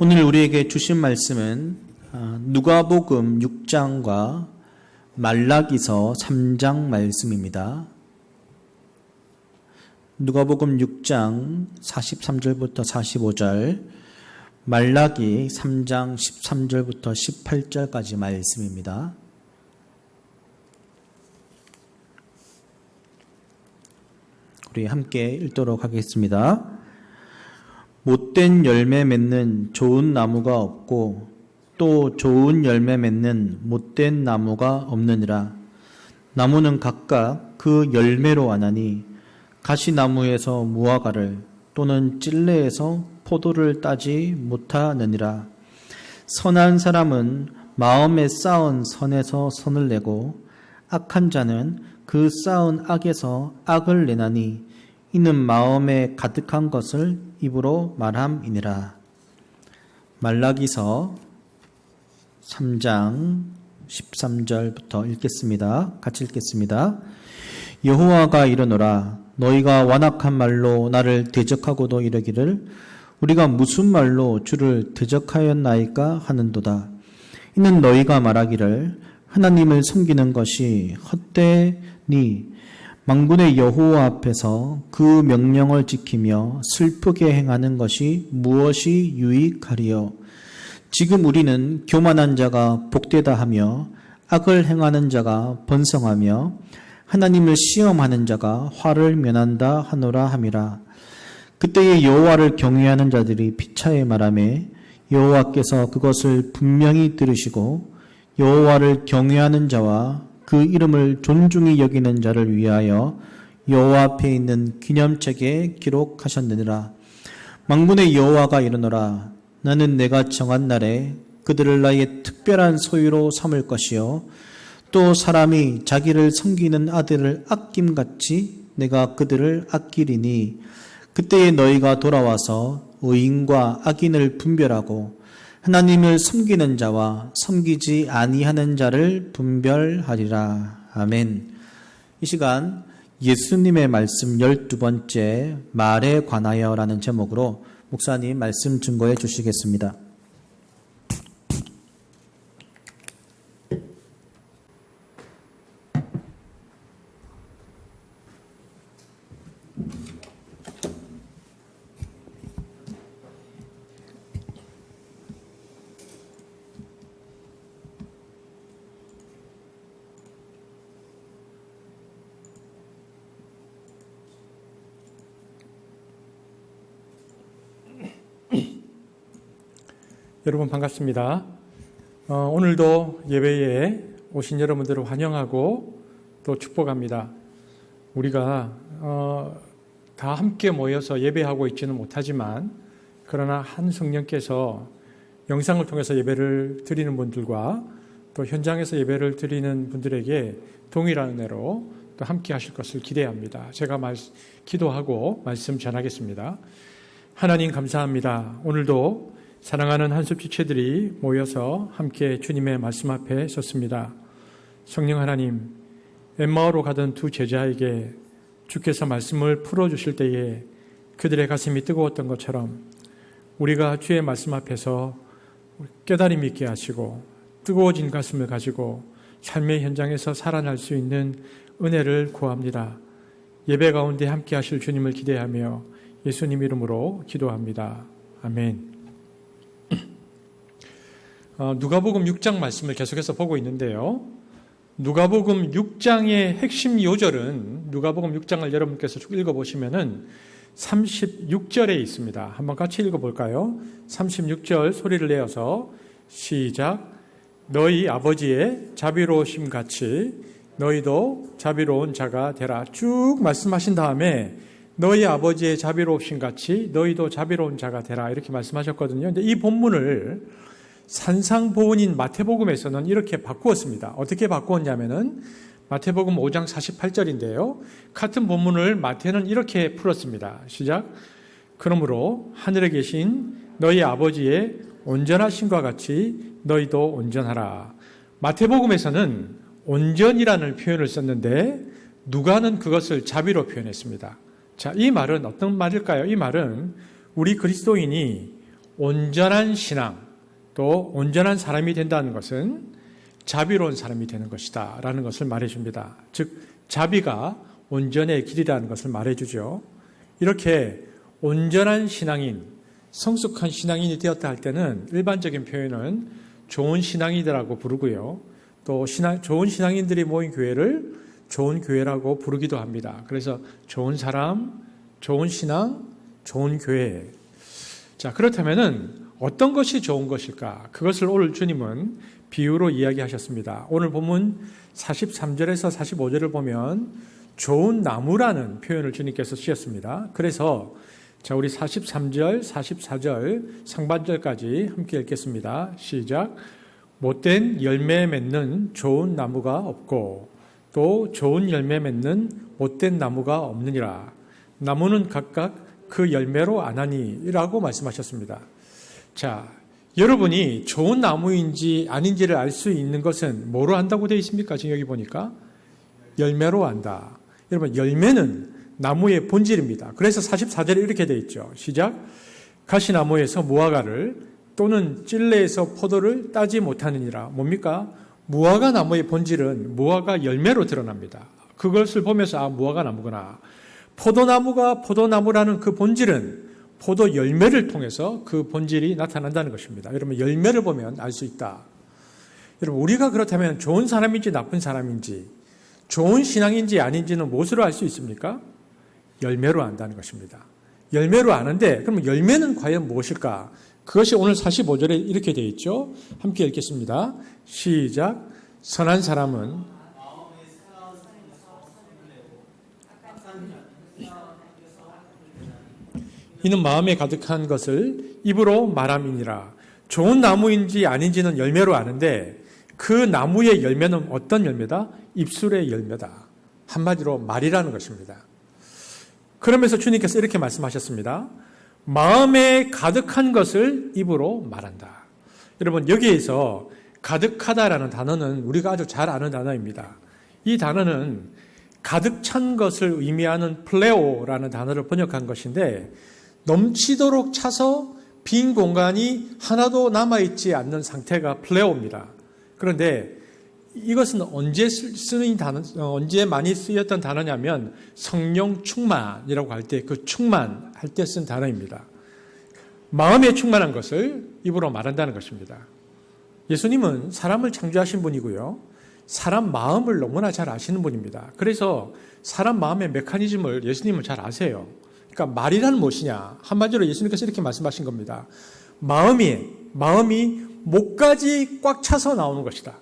오늘 우리에게 주신 말씀은 누가복음 6장과 말라기서 3장 말씀입니다. 누가복음 6장 43절부터 45절, 말라기 3장 13절부터 18절까지 말씀입니다. 우리 함께 읽도록 하겠습니다. 못된 열매 맺는 좋은 나무가 없고 또 좋은 열매 맺는 못된 나무가 없느니라. 나무는 각각 그 열매로 아나니 가시나무에서 무화과를 또는 찔레에서 포도를 따지 못하느니라. 선한 사람은 마음에 쌓은 선에서 선을 내고 악한 자는 그 쌓은 악에서 악을 내나니 이는 마음에 가득한 것을 입으로 말함이니라. 말라기서 3장 13절부터 읽겠습니다. 같이 읽겠습니다. 여호와가 이르노라. 너희가 완악한 말로 나를 대적하고도 이르기를 우리가 무슨 말로 주를 대적하였나이까 하는도다. 이는 너희가 말하기를 하나님을 섬기는 것이 헛되니 만군의 여호와 앞에서 그 명령을 지키며 슬프게 행하는 것이 무엇이 유익하리요. 지금 우리는 교만한 자가 복되다 하며 악을 행하는 자가 번성하며 하나님을 시험하는 자가 화를 면한다 하노라 함이라. 그때에 여호와를 경외하는 자들이 피차에 말하매 여호와께서 그것을 분명히 들으시고 여호와를 경외하는 자와 그 이름을 존중히 여기는 자를 위하여 여호와 앞에 있는 기념책에 기록하셨느니라. 만군의 여호와가 이르노라. 나는 내가 정한 날에 그들을 나의 특별한 소유로 삼을 것이요 또 사람이 자기를 섬기는 아들을 아낌같이 내가 그들을 아끼리니 그때에 너희가 돌아와서 의인과 악인을 분별하고 하나님을 섬기는 자와 섬기지 아니하는 자를 분별하리라. 아멘. 이 시간 예수님의 말씀 12번째 말에 관하여라는 제목으로 목사님 말씀 증거해 주시겠습니다. 여러분 반갑습니다. 오늘도 예배에 오신 여러분들을 환영하고 또 축복합니다. 우리가 다 함께 모여서 예배하고 있지는 못하지만 그러나 한 성령께서 영상을 통해서 예배를 드리는 분들과 또 현장에서 예배를 드리는 분들에게 동일한 은혜로 또 함께 하실 것을 기대합니다. 제가 기도하고 말씀 전하겠습니다. 하나님 감사합니다. 오늘도 사랑하는 한숲 지체들이 모여서 함께 주님의 말씀 앞에 섰습니다. 성령 하나님, 엠마오로 가던 두 제자에게 주께서 말씀을 풀어주실 때에 그들의 가슴이 뜨거웠던 것처럼 우리가 주의 말씀 앞에서 깨달음이 있게 하시고 뜨거워진 가슴을 가지고 삶의 현장에서 살아날 수 있는 은혜를 구합니다. 예배 가운데 함께 하실 주님을 기대하며 예수님 이름으로 기도합니다. 아멘. 누가복음 6장 말씀을 계속해서 보고 있는데요. 누가복음 6장의 핵심 요절은 누가복음 6장을 여러분께서 쭉 읽어보시면은 36절에 있습니다. 한번 같이 읽어볼까요? 36절 소리를 내어서 시작. 너희 아버지의 자비로우심 같이 너희도 자비로운 자가 되라. 쭉 말씀하신 다음에 너희 아버지의 자비로우심 같이 너희도 자비로운 자가 되라. 이렇게 말씀하셨거든요. 근데 이 본문을 산상보훈인 마태복음에서는 이렇게 바꾸었습니다. 어떻게 바꾸었냐면은 마태복음 5장 48절인데요. 같은 본문을 마태는 이렇게 풀었습니다. 시작. 그러므로 하늘에 계신 너희 아버지의 온전하심과 같이 너희도 온전하라. 마태복음에서는 온전이라는 표현을 썼는데 누가는 그것을 자비로 표현했습니다. 자, 이 말은 어떤 말일까요? 이 말은 우리 그리스도인이 온전한 신앙, 또 온전한 사람이 된다는 것은 자비로운 사람이 되는 것이다 라는 것을 말해줍니다. 즉 자비가 온전의 길이라는 것을 말해주죠. 이렇게 온전한 신앙인, 성숙한 신앙인이 되었다 할 때는 일반적인 표현은 좋은 신앙이라고 부르고요. 또 좋은 신앙인들이 모인 교회를 좋은 교회라고 부르기도 합니다. 그래서 좋은 사람, 좋은 신앙, 좋은 교회. 자, 그렇다면은 어떤 것이 좋은 것일까? 그것을 오늘 주님은 비유로 이야기하셨습니다. 오늘 본문 43절에서 45절을 보면 좋은 나무라는 표현을 주님께서 쓰셨습니다. 그래서 자, 우리 43절, 44절 상반절까지 함께 읽겠습니다. 시작. 못된 열매 맺는 좋은 나무가 없고 또 좋은 열매 맺는 못된 나무가 없느니라. 나무는 각각 그 열매로 아나니 라고 말씀하셨습니다. 자, 여러분이 좋은 나무인지 아닌지를 알 수 있는 것은 뭐로 안다고 되어 있습니까? 지금 여기 보니까 열매로 안다. 여러분, 열매는 나무의 본질입니다. 그래서 44절에 이렇게 되어 있죠. 시작. 가시나무에서 무화과를 또는 찔레에서 포도를 따지 못하느니라. 뭡니까? 무화과 나무의 본질은 무화과 열매로 드러납니다. 그것을 보면서 아, 무화과 나무구나. 포도나무가 포도나무라는 그 본질은 포도 열매를 통해서 그 본질이 나타난다는 것입니다. 여러분, 열매를 보면 알 수 있다. 여러분, 우리가 그렇다면 좋은 사람인지 나쁜 사람인지, 좋은 신앙인지 아닌지는 무엇으로 알 수 있습니까? 열매로 안다는 것입니다. 열매로 아는데, 그러면 열매는 과연 무엇일까? 그것이 오늘 45절에 이렇게 되어 있죠. 함께 읽겠습니다. 시작. 선한 사람은 이는 마음에 가득한 것을 입으로 말함이니라. 좋은 나무인지 아닌지는 열매로 아는데 그 나무의 열매는 어떤 열매다? 입술의 열매다. 한마디로 말이라는 것입니다. 그러면서 주님께서 이렇게 말씀하셨습니다. 마음에 가득한 것을 입으로 말한다. 여러분, 여기에서 가득하다라는 단어는 우리가 아주 잘 아는 단어입니다. 이 단어는 가득 찬 것을 의미하는 플레오라는 단어를 번역한 것인데 넘치도록 차서 빈 공간이 하나도 남아있지 않는 상태가 플레오입니다. 그런데 이것은 언제 많이 쓰였던 단어냐면 성령 충만이라고 할 때 그 충만할 때 쓴 단어입니다. 마음에 충만한 것을 입으로 말한다는 것입니다. 예수님은 사람을 창조하신 분이고요. 사람 마음을 너무나 잘 아시는 분입니다. 그래서 사람 마음의 메커니즘을 예수님은 잘 아세요. 그러니까 말이란 무엇이냐? 한마디로 예수님께서 이렇게 말씀하신 겁니다. 마음이 목까지 꽉 차서 나오는 것이다.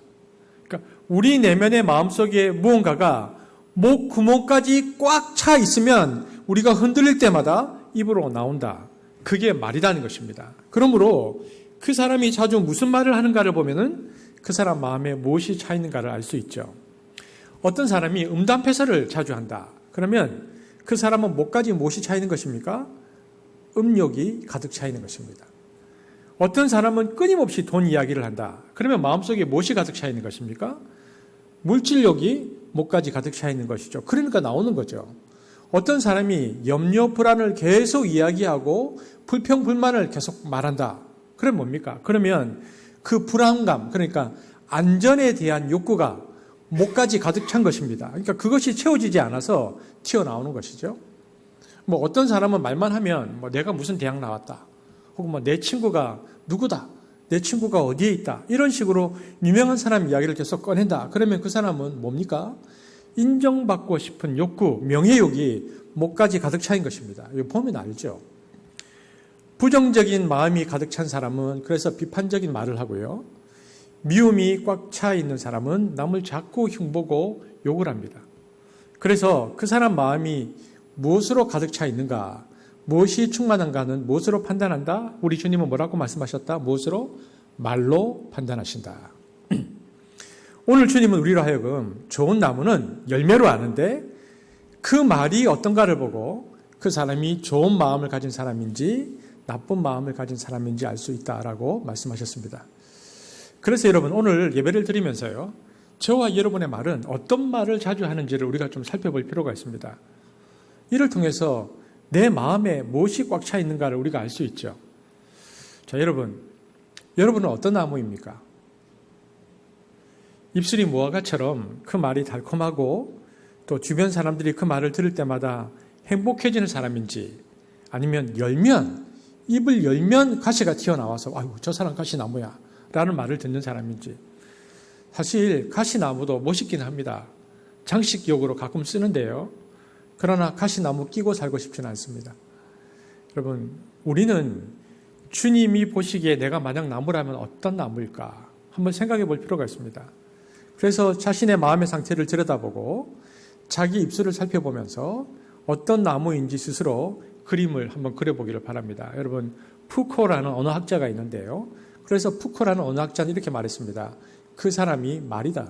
그러니까 우리 내면의 마음속에 무언가가 목 구멍까지 꽉 차 있으면 우리가 흔들릴 때마다 입으로 나온다. 그게 말이라는 것입니다. 그러므로 그 사람이 자주 무슨 말을 하는가를 보면은 그 사람 마음에 무엇이 차 있는가를 알 수 있죠. 어떤 사람이 음담패설을 자주 한다. 그러면 그 사람은 목까지 무엇이 차 있는 것입니까? 음욕이 가득 차 있는 것입니다. 어떤 사람은 끊임없이 돈 이야기를 한다. 그러면 마음속에 무엇이 가득 차 있는 것입니까? 물질욕이 목까지 가득 차 있는 것이죠. 그러니까 나오는 거죠. 어떤 사람이 염려, 불안을 계속 이야기하고 불평, 불만을 계속 말한다. 그럼 뭡니까? 그러면 그 불안감, 그러니까 안전에 대한 욕구가 목까지 가득 찬 것입니다. 그러니까 그것이 채워지지 않아서 튀어나오는 것이죠. 뭐 어떤 사람은 말만 하면 뭐 내가 무슨 대학 나왔다. 혹은 뭐 내 친구가 누구다. 내 친구가 어디에 있다. 이런 식으로 유명한 사람 이야기를 계속 꺼낸다. 그러면 그 사람은 뭡니까? 인정받고 싶은 욕구, 명예욕이 목까지 가득 차인 것입니다. 이거 보면 알죠. 부정적인 마음이 가득 찬 사람은 그래서 비판적인 말을 하고요. 미움이 꽉 차 있는 사람은 남을 자꾸 흉보고 욕을 합니다. 그래서 그 사람 마음이 무엇으로 가득 차 있는가, 무엇이 충만한가는 무엇으로 판단한다? 우리 주님은 뭐라고 말씀하셨다? 무엇으로? 말로 판단하신다. 오늘 주님은 우리로 하여금 좋은 나무는 열매로 아는데 그 말이 어떤가를 보고 그 사람이 좋은 마음을 가진 사람인지 나쁜 마음을 가진 사람인지 알 수 있다라고 말씀하셨습니다. 그래서 여러분 오늘 예배를 드리면서요. 저와 여러분의 말은 어떤 말을 자주 하는지를 우리가 좀 살펴볼 필요가 있습니다. 이를 통해서 내 마음에 무엇이 꽉 차 있는가를 우리가 알 수 있죠. 자, 여러분은 어떤 나무입니까? 입술이 무화과처럼 그 말이 달콤하고 또 주변 사람들이 그 말을 들을 때마다 행복해지는 사람인지, 아니면 입을 열면 가시가 튀어나와서 아유, 저 사람 가시나무야 라는 말을 듣는 사람인지. 사실 가시나무도 멋있긴 합니다. 장식용으로 가끔 쓰는데요. 그러나 가시나무 끼고 살고 싶지는 않습니다. 여러분, 우리는 주님이 보시기에 내가 만약 나무라면 어떤 나무일까 한번 생각해 볼 필요가 있습니다. 그래서 자신의 마음의 상태를 들여다보고 자기 입술을 살펴보면서 어떤 나무인지 스스로 그림을 한번 그려보기를 바랍니다. 여러분, 푸코라는 언어학자가 있는데요. 그래서 푸코라는 언어학자는 이렇게 말했습니다. 그 사람이 말이다.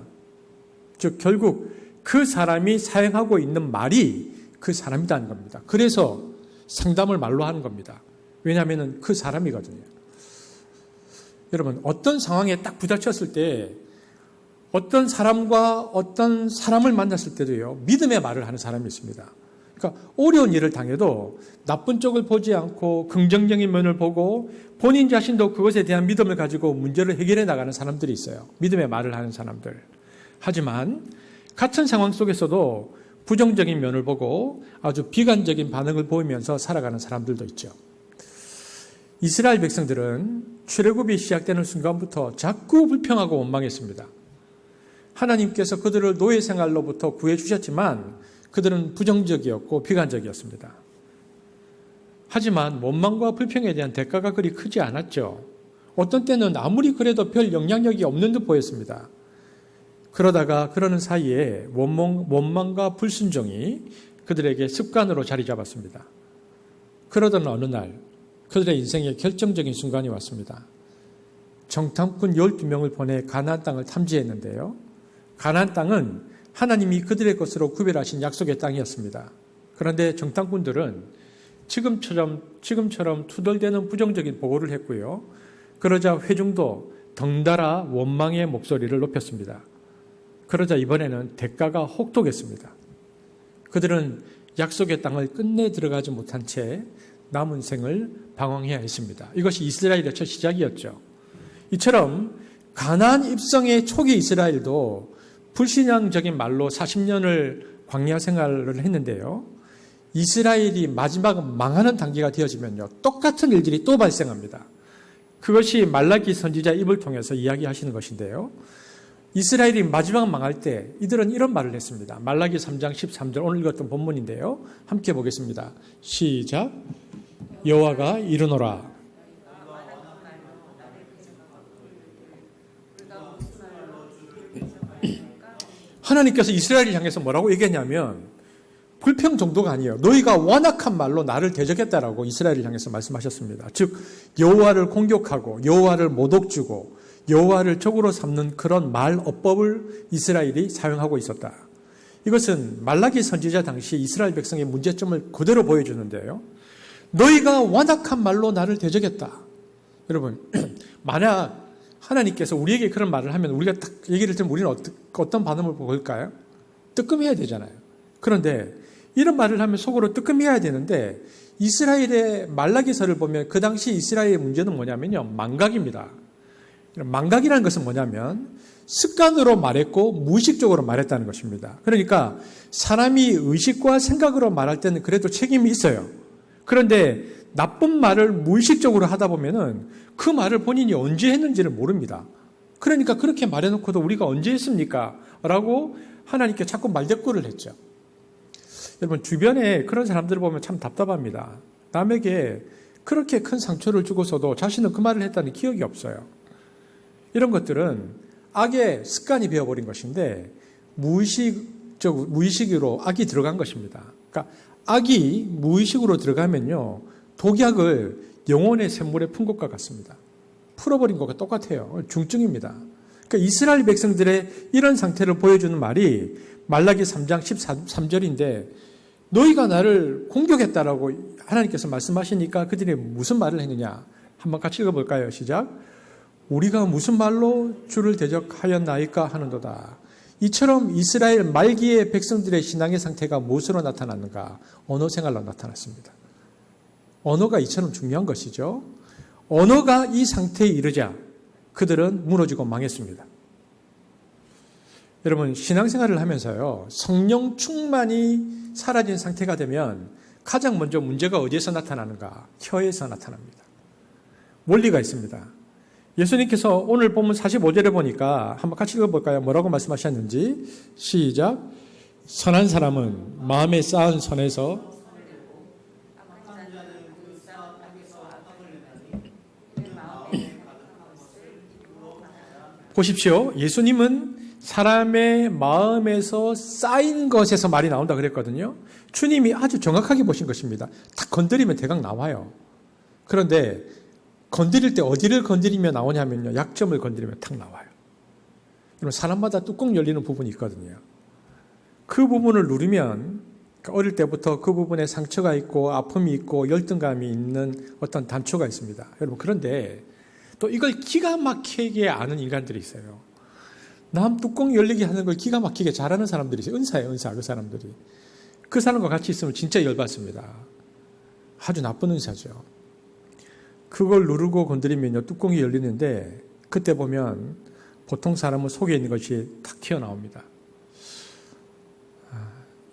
즉 결국 그 사람이 사용하고 있는 말이 그 사람이라는 겁니다. 그래서 상담을 말로 하는 겁니다. 왜냐하면 그 사람이거든요. 여러분, 어떤 상황에 딱 부닥쳤을 때, 어떤 사람과 어떤 사람을 만났을 때도요, 믿음의 말을 하는 사람이 있습니다. 그러니까 어려운 일을 당해도 나쁜 쪽을 보지 않고 긍정적인 면을 보고 본인 자신도 그것에 대한 믿음을 가지고 문제를 해결해 나가는 사람들이 있어요. 믿음의 말을 하는 사람들. 하지만 같은 상황 속에서도 부정적인 면을 보고 아주 비관적인 반응을 보이면서 살아가는 사람들도 있죠. 이스라엘 백성들은 출애굽이 시작되는 순간부터 자꾸 불평하고 원망했습니다. 하나님께서 그들을 노예 생활로부터 구해주셨지만 그들은 부정적이었고 비관적이었습니다. 하지만 원망과 불평에 대한 대가가 그리 크지 않았죠. 어떤 때는 아무리 그래도 별 영향력이 없는 듯 보였습니다. 그러는 사이에 원망과 불순종이 그들에게 습관으로 자리 잡았습니다. 그러던 어느 날 그들의 인생에 결정적인 순간이 왔습니다. 정탐꾼 12명을 보내 가나안 땅을 탐지했는데요. 가나안 땅은 하나님이 그들의 것으로 구별하신 약속의 땅이었습니다. 그런데 정탐꾼들은 지금처럼 투덜대는 부정적인 보고를 했고요. 그러자 회중도 덩달아 원망의 목소리를 높였습니다. 그러자 이번에는 대가가 혹독했습니다. 그들은 약속의 땅을 끝내 들어가지 못한 채 남은 생을 방황해야 했습니다. 이것이 이스라엘의 첫 시작이었죠. 이처럼 가나안 입성의 초기 이스라엘도 불신앙적인 말로 40년을 광야 생활을 했는데요. 이스라엘이 마지막 망하는 단계가 되어지면요, 똑같은 일들이 또 발생합니다. 그것이 말라기 선지자 입을 통해서 이야기하시는 것인데요. 이스라엘이 마지막 망할 때 이들은 이런 말을 했습니다. 말라기 3장 13절, 오늘 읽었던 본문인데요. 함께 보겠습니다. 시작. 여호와가 이르노라. 하나님께서 이스라엘을 향해서 뭐라고 얘기했냐면 불평 정도가 아니에요. 너희가 완악한 말로 나를 대적했다라고 이스라엘을 향해서 말씀하셨습니다. 즉 여호와를 공격하고 여호와를 모독주고 여호와를 적으로 삼는 그런 말 어법을 이스라엘이 사용하고 있었다. 이것은 말라기 선지자 당시 이스라엘 백성의 문제점을 그대로 보여주는데요. 너희가 완악한 말로 나를 대적했다. 여러분, 만약 하나님께서 우리에게 그런 말을 하면 우리가 딱 얘기를 들으면 우리는 어떤 반응을 보일까요? 뜨끔해야 되잖아요. 그런데 이런 말을 하면 속으로 뜨끔해야 되는데 이스라엘의 말라기서를 보면 그 당시 이스라엘의 문제는 뭐냐면요, 망각입니다. 망각이라는 것은 뭐냐면 습관으로 말했고 무의식적으로 말했다는 것입니다. 그러니까 사람이 의식과 생각으로 말할 때는 그래도 책임이 있어요. 그런데 나쁜 말을 무의식적으로 하다 보면은 그 말을 본인이 언제 했는지를 모릅니다. 그러니까 그렇게 말해놓고도 우리가 언제 했습니까? 라고 하나님께 자꾸 말대꾸를 했죠. 여러분, 주변에 그런 사람들을 보면 참 답답합니다. 남에게 그렇게 큰 상처를 주고서도 자신은 그 말을 했다는 기억이 없어요. 이런 것들은 악의 습관이 되어버린 것인데 무의식으로 악이 들어간 것입니다. 그러니까 악이 무의식으로 들어가면요, 독약을 영혼의 샘물에 푼 것과 같습니다. 풀어버린 것과 똑같아요. 중증입니다. 그러니까 이스라엘 백성들의 이런 상태를 보여주는 말이 말라기 3장 13절인데 너희가 나를 공격했다라고 하나님께서 말씀하시니까 그들이 무슨 말을 했느냐. 한번 같이 읽어볼까요? 시작. 우리가 무슨 말로 주를 대적하였나이까 하는도다. 이처럼 이스라엘 말기의 백성들의 신앙의 상태가 무엇으로 나타났는가? 언어 생활로 나타났습니다. 언어가 이처럼 중요한 것이죠. 언어가 이 상태에 이르자 그들은 무너지고 망했습니다. 여러분, 신앙생활을 하면서요, 성령 충만이 사라진 상태가 되면 가장 먼저 문제가 어디에서 나타나는가? 혀에서 나타납니다. 원리가 있습니다. 예수님께서 오늘 본문 45절에 보니까 한번 같이 읽어볼까요? 뭐라고 말씀하셨는지. 시작. 선한 사람은 마음에 쌓은 선에서 보십시오. 예수님은 사람의 마음에서 쌓인 것에서 말이 나온다 그랬거든요. 주님이 아주 정확하게 보신 것입니다. 딱 건드리면 대강 나와요. 그런데 건드릴 때 어디를 건드리면 나오냐면요, 약점을 건드리면 탁 나와요. 여러분, 사람마다 뚜껑 열리는 부분이 있거든요. 그 부분을 누르면 어릴 때부터 그 부분에 상처가 있고 아픔이 있고 열등감이 있는 어떤 단초가 있습니다. 여러분, 그런데 또 이걸 기가 막히게 아는 인간들이 있어요. 남 뚜껑 열리게 하는 걸 기가 막히게 잘하는 사람들이 있어요. 은사예요, 은사. 그 사람들이. 그 사람과 같이 있으면 진짜 열받습니다. 아주 나쁜 은사죠. 그걸 누르고 건드리면요, 뚜껑이 열리는데 그때 보면 보통 사람은 속에 있는 것이 탁 튀어나옵니다.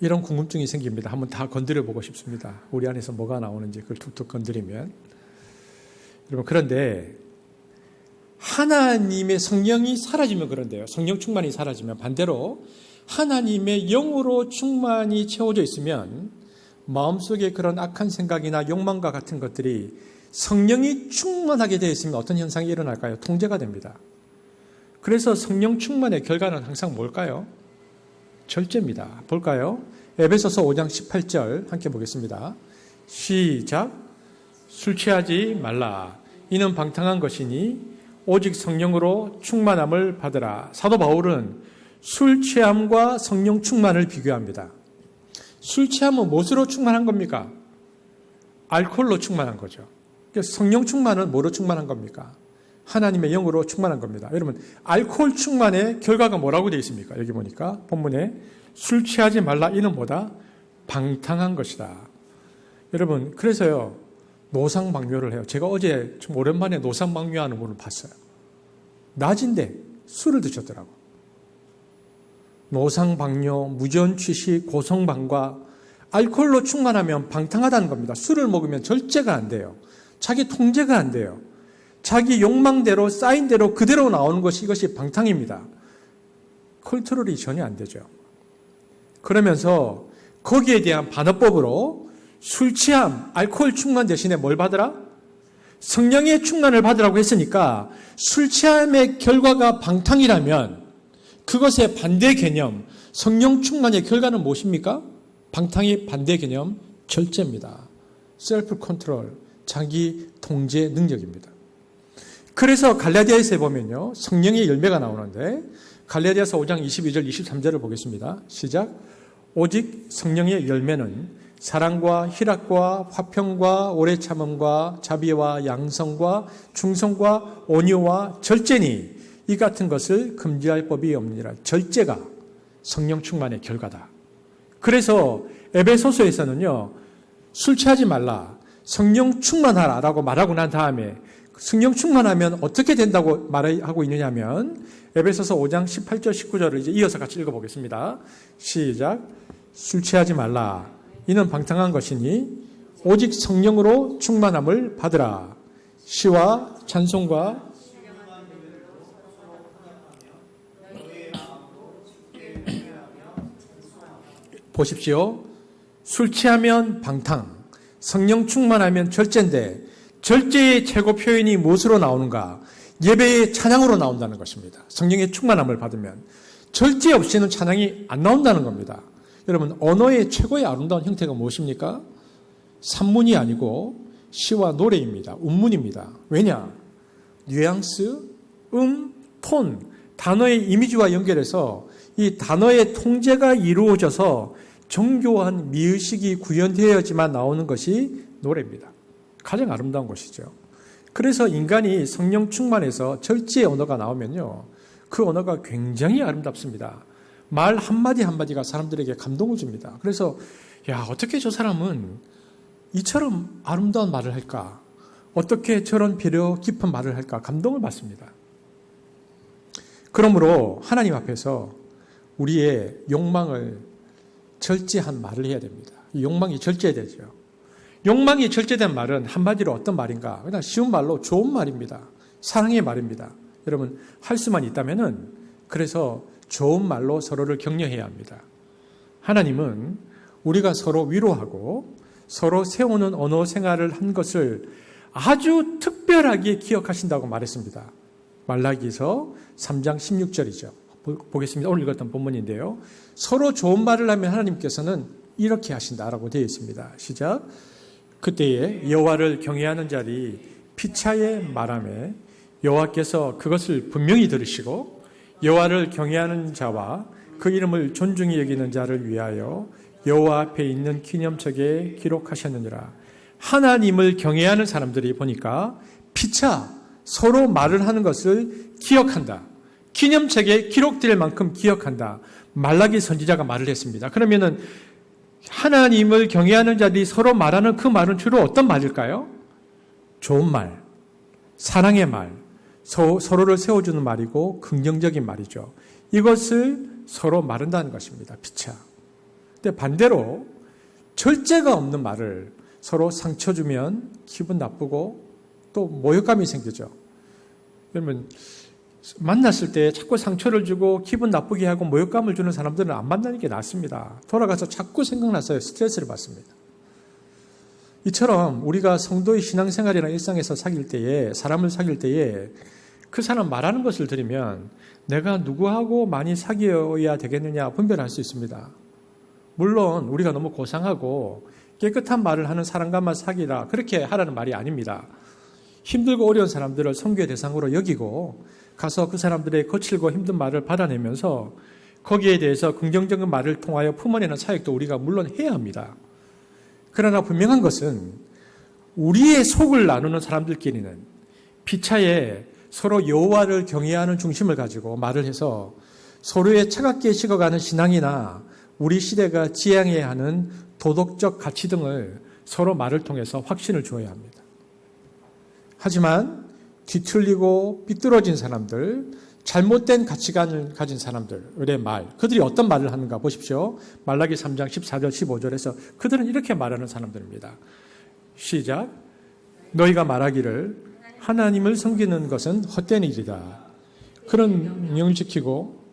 이런 궁금증이 생깁니다. 한번 다 건드려 보고 싶습니다. 우리 안에서 뭐가 나오는지 그걸 툭툭 건드리면. 여러분, 그런데 하나님의 성령이 사라지면 그런데요. 성령 충만이 사라지면 반대로 하나님의 영으로 충만이 채워져 있으면 마음속에 그런 악한 생각이나 욕망과 같은 것들이 성령이 충만하게 되어 있으면 어떤 현상이 일어날까요? 통제가 됩니다. 그래서 성령 충만의 결과는 항상 뭘까요? 절제입니다. 볼까요? 에베소서 5장 18절 함께 보겠습니다. 시작. 술 취하지 말라. 이는 방탕한 것이니 오직 성령으로 충만함을 받으라. 사도 바울은 술 취함과 성령 충만을 비교합니다. 술 취함은 무엇으로 충만한 겁니까? 알코올로 충만한 거죠. 성령 충만은 뭐로 충만한 겁니까? 하나님의 영으로 충만한 겁니다. 여러분, 알코올 충만의 결과가 뭐라고 되어 있습니까? 여기 보니까 본문에 술 취하지 말라. 이는 뭐다? 방탕한 것이다. 여러분, 그래서요, 노상방뇨를 해요. 제가 어제 좀 오랜만에 노상방뇨하는 분을 봤어요. 낮인데 술을 드셨더라고. 노상방뇨, 무전취식, 고성방과 알코올로 충만하면 방탕하다는 겁니다. 술을 먹으면 절제가 안 돼요. 자기 통제가 안 돼요. 자기 욕망대로 쌓인 대로 그대로 나오는 것이 이것이 방탕입니다. 컨트롤이 전혀 안 되죠. 그러면서 거기에 대한 반어법으로 술 취함, 알코올 충만 대신에 뭘 받으라? 성령의 충만을 받으라고 했으니까 술 취함의 결과가 방탕이라면 그것의 반대 개념, 성령 충만의 결과는 무엇입니까? 방탕의 반대 개념, 절제입니다. 셀프 컨트롤, 자기 통제 능력입니다. 그래서 갈라디아서에 보면요, 성령의 열매가 나오는데 갈라디아서 5장 22절, 23절을 보겠습니다. 시작. 오직 성령의 열매는 사랑과 희락과 화평과 오래 참음과 자비와 양성과 충성과 온유와 절제니 이 같은 것을 금지할 법이 없느니라. 절제가 성령 충만의 결과다. 그래서 에베소서에서는요, 술 취하지 말라, 성령 충만하라라고 말하고 난 다음에 성령 충만하면 어떻게 된다고 말하고 있느냐면 에베소서 5장 18절 19절을 이제 이어서 같이 읽어보겠습니다. 시작. 술 취하지 말라. 이는 방탕한 것이니 오직 성령으로 충만함을 받으라. 시와 찬송과 보십시오. 술 취하면 방탕, 성령 충만하면 절제인데 절제의 최고 표현이 무엇으로 나오는가? 예배의 찬양으로 나온다는 것입니다. 성령의 충만함을 받으면 절제 없이는 찬양이 안 나온다는 겁니다. 여러분, 언어의 최고의 아름다운 형태가 무엇입니까? 산문이 아니고 시와 노래입니다. 운문입니다. 왜냐? 뉘앙스, 톤, 단어의 이미지와 연결해서 이 단어의 통제가 이루어져서 정교한 미의식이 구현되어야지만 나오는 것이 노래입니다. 가장 아름다운 것이죠. 그래서 인간이 성령 충만해서 절제의 언어가 나오면요, 그 언어가 굉장히 아름답습니다. 말 한마디 한마디가 사람들에게 감동을 줍니다. 그래서 야, 어떻게 저 사람은 이처럼 아름다운 말을 할까? 어떻게 저런 배려 깊은 말을 할까 감동을 받습니다. 그러므로 하나님 앞에서 우리의 욕망을 절제한 말을 해야 됩니다. 이 욕망이 절제되죠. 욕망이 절제된 말은 한마디로 어떤 말인가? 그냥 쉬운 말로 좋은 말입니다. 사랑의 말입니다. 여러분 할 수만 있다면은 그래서 좋은 말로 서로를 격려해야 합니다. 하나님은 우리가 서로 위로하고 서로 세우는 언어 생활을 한 것을 아주 특별하게 기억하신다고 말했습니다. 말라기서 3장 16절이죠. 보겠습니다. 오늘 읽었던 본문인데요. 서로 좋은 말을 하면 하나님께서는 이렇게 하신다라고 되어 있습니다. 시작. 그때에 여호와를 경외하는 자리 피차에 말하매 여호와께서 그것을 분명히 들으시고 여호와를 경외하는 자와 그 이름을 존중히 여기는 자를 위하여 여호와 앞에 있는 기념책에 기록하셨느니라. 하나님을 경외하는 사람들이 보니까 피차 서로 말을 하는 것을 기억한다. 기념책에 기록될 만큼 기억한다. 말라기 선지자가 말을 했습니다. 그러면은 하나님을 경외하는 자들이 서로 말하는 그 말은 주로 어떤 말일까요? 좋은 말, 사랑의 말, 서로를 세워주는 말이고 긍정적인 말이죠. 이것을 서로 말한다는 것입니다. 피차. 근데 반대로 절제가 없는 말을 서로 상처 주면 기분 나쁘고 또 모욕감이 생기죠. 그러면 만났을 때 자꾸 상처를 주고 기분 나쁘게 하고 모욕감을 주는 사람들은 안 만나는 게 낫습니다. 돌아가서 자꾸 생각나서 스트레스를 받습니다. 이처럼 우리가 성도의 신앙생활이나 일상에서 사귈 때에 사람을 사귈 때에 그 사람 말하는 것을 들으면 내가 누구하고 많이 사귀어야 되겠느냐 분별할 수 있습니다. 물론 우리가 너무 고상하고 깨끗한 말을 하는 사람과만 사귀라 그렇게 하라는 말이 아닙니다. 힘들고 어려운 사람들을 선교의 대상으로 여기고 가서 그 사람들의 거칠고 힘든 말을 받아내면서 거기에 대해서 긍정적인 말을 통하여 품어내는 사역도 우리가 물론 해야 합니다. 그러나 분명한 것은 우리의 속을 나누는 사람들끼리는 피차에 서로 여호와를 경외하는 중심을 가지고 말을 해서 서로의 차갑게 식어가는 신앙이나 우리 시대가 지향해야 하는 도덕적 가치 등을 서로 말을 통해서 확신을 주어야 합니다. 하지만 뒤틀리고 삐뚤어진 사람들, 잘못된 가치관을 가진 사람들의 말, 그들이 어떤 말을 하는가 보십시오. 말라기 3장 14절 15절에서 그들은 이렇게 말하는 사람들입니다. 시작. 너희가 말하기를 하나님을 섬기는 것은 헛된 일이다. 그런 명령을 지키고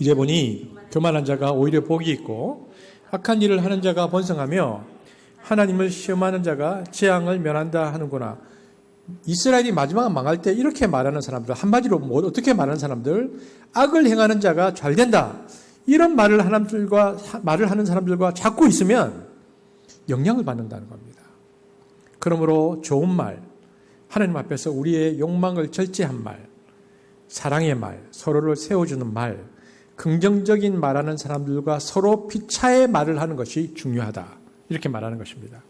이제 보니 교만한 자가 오히려 복이 있고 악한 일을 하는 자가 번성하며 하나님을 시험하는 자가 재앙을 면한다 하는구나. 이스라엘이 마지막 망할 때 이렇게 말하는 사람들, 한마디로 어떻게 말하는 사람들, 악을 행하는 자가 잘 된다. 이런 말을 하는 사람들과 자꾸 있으면 영향을 받는다는 겁니다. 그러므로 좋은 말, 하나님 앞에서 우리의 욕망을 절제한 말, 사랑의 말, 서로를 세워주는 말, 긍정적인 말하는 사람들과 서로 피차의 말을 하는 것이 중요하다. 이렇게 말하는 것입니다.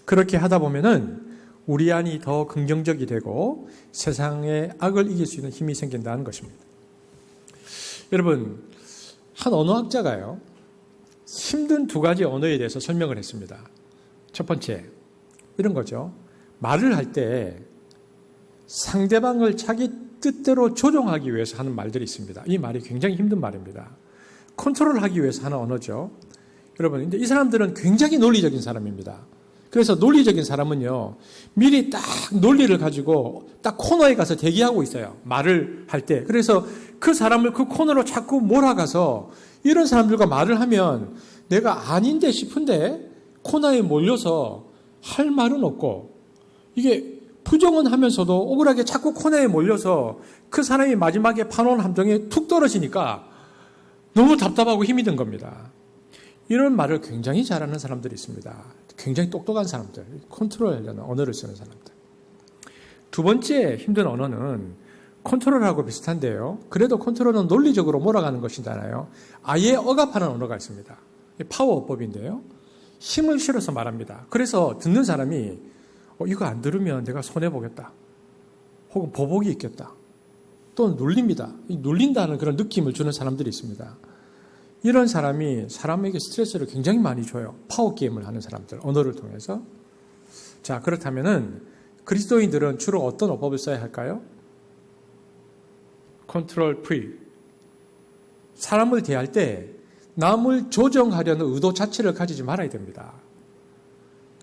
그렇게 하다 보면은 우리 안이 더 긍정적이 되고 세상의 악을 이길 수 있는 힘이 생긴다는 것입니다. 여러분, 한 언어학자가요, 힘든 두 가지 언어에 대해서 설명을 했습니다. 첫 번째, 이런 거죠. 말을 할 때 상대방을 자기 뜻대로 조종하기 위해서 하는 말들이 있습니다. 이 말이 굉장히 힘든 말입니다. 컨트롤하기 위해서 하는 언어죠. 여러분, 근데 이 사람들은 굉장히 논리적인 사람입니다. 그래서 논리적인 사람은요, 미리 딱 논리를 가지고 딱 코너에 가서 대기하고 있어요. 말을 할 때. 그래서 그 사람을 그 코너로 자꾸 몰아가서 이런 사람들과 말을 하면 내가 아닌데 싶은데 코너에 몰려서 할 말은 없고 이게 부정은 하면서도 억울하게 자꾸 코너에 몰려서 그 사람이 마지막에 파놓은 함정에 툭 떨어지니까 너무 답답하고 힘이 든 겁니다. 이런 말을 굉장히 잘하는 사람들이 있습니다. 굉장히 똑똑한 사람들, 컨트롤하려는 언어를 쓰는 사람들. 두 번째 힘든 언어는 컨트롤하고 비슷한데요. 그래도 컨트롤은 논리적으로 몰아가는 것이잖아요. 아예 억압하는 언어가 있습니다. 파워어법인데요. 힘을 실어서 말합니다. 그래서 듣는 사람이 이거 안 들으면 내가 손해보겠다. 혹은 보복이 있겠다. 또는 눌립니다. 눌린다는 그런 느낌을 주는 사람들이 있습니다. 이런 사람이 사람에게 스트레스를 굉장히 많이 줘요. 파워게임을 하는 사람들, 언어를 통해서. 자, 그렇다면은 그리스도인들은 주로 어떤 어법을 써야 할까요? 컨트롤 프리. 사람을 대할 때 남을 조정하려는 의도 자체를 가지지 말아야 됩니다.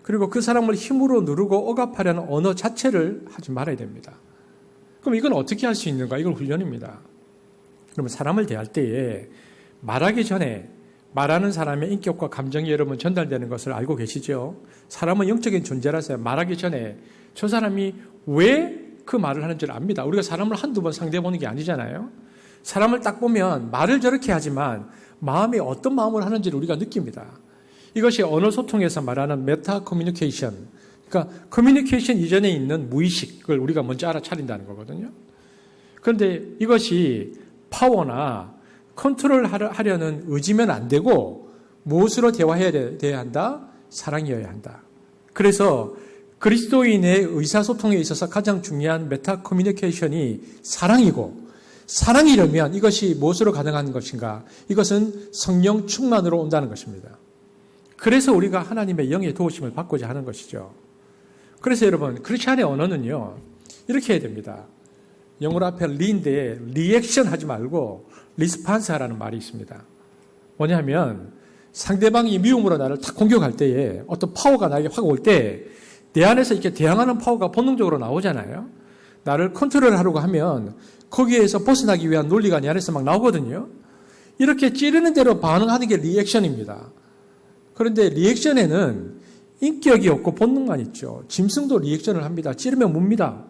그리고 그 사람을 힘으로 누르고 억압하려는 언어 자체를 하지 말아야 됩니다. 그럼 이건 어떻게 할 수 있는가? 이건 훈련입니다. 그러면 사람을 대할 때에 말하기 전에 말하는 사람의 인격과 감정이 여러분 전달되는 것을 알고 계시죠? 사람은 영적인 존재라서 말하기 전에 저 사람이 왜 그 말을 하는지를 압니다. 우리가 사람을 한두 번 상대해 보는 게 아니잖아요. 사람을 딱 보면 말을 저렇게 하지만 마음이 어떤 마음을 하는지를 우리가 느낍니다. 이것이 언어 소통에서 말하는 메타 커뮤니케이션, 그러니까 커뮤니케이션 이전에 있는 무의식을 우리가 먼저 알아차린다는 거거든요. 그런데 이것이 파워나 컨트롤하려는 의지면 안 되고 무엇으로 대화해야 한다? 사랑이어야 한다. 그래서 그리스도인의 의사소통에 있어서 가장 중요한 메타 커뮤니케이션이 사랑이고, 사랑이려면 이것이 무엇으로 가능한 것인가? 이것은 성령 충만으로 온다는 것입니다. 그래서 우리가 하나님의 영의 도우심을 받고자 하는 것이죠. 그래서 여러분, 크리스찬의 언어는요, 이렇게 해야 됩니다. 영어로 앞에 리인데 리액션 하지 말고 리스판스 하라는 말이 있습니다. 뭐냐면 상대방이 미움으로 나를 탁 공격할 때에 어떤 파워가 나에게 확 올 때 내 안에서 이렇게 대항하는 파워가 본능적으로 나오잖아요. 나를 컨트롤하려고 하면 거기에서 벗어나기 위한 논리가 내 안에서 막 나오거든요. 이렇게 찌르는 대로 반응하는 게 리액션입니다. 그런데 리액션에는 인격이 없고 본능만 있죠. 짐승도 리액션을 합니다. 찌르면 뭡니다.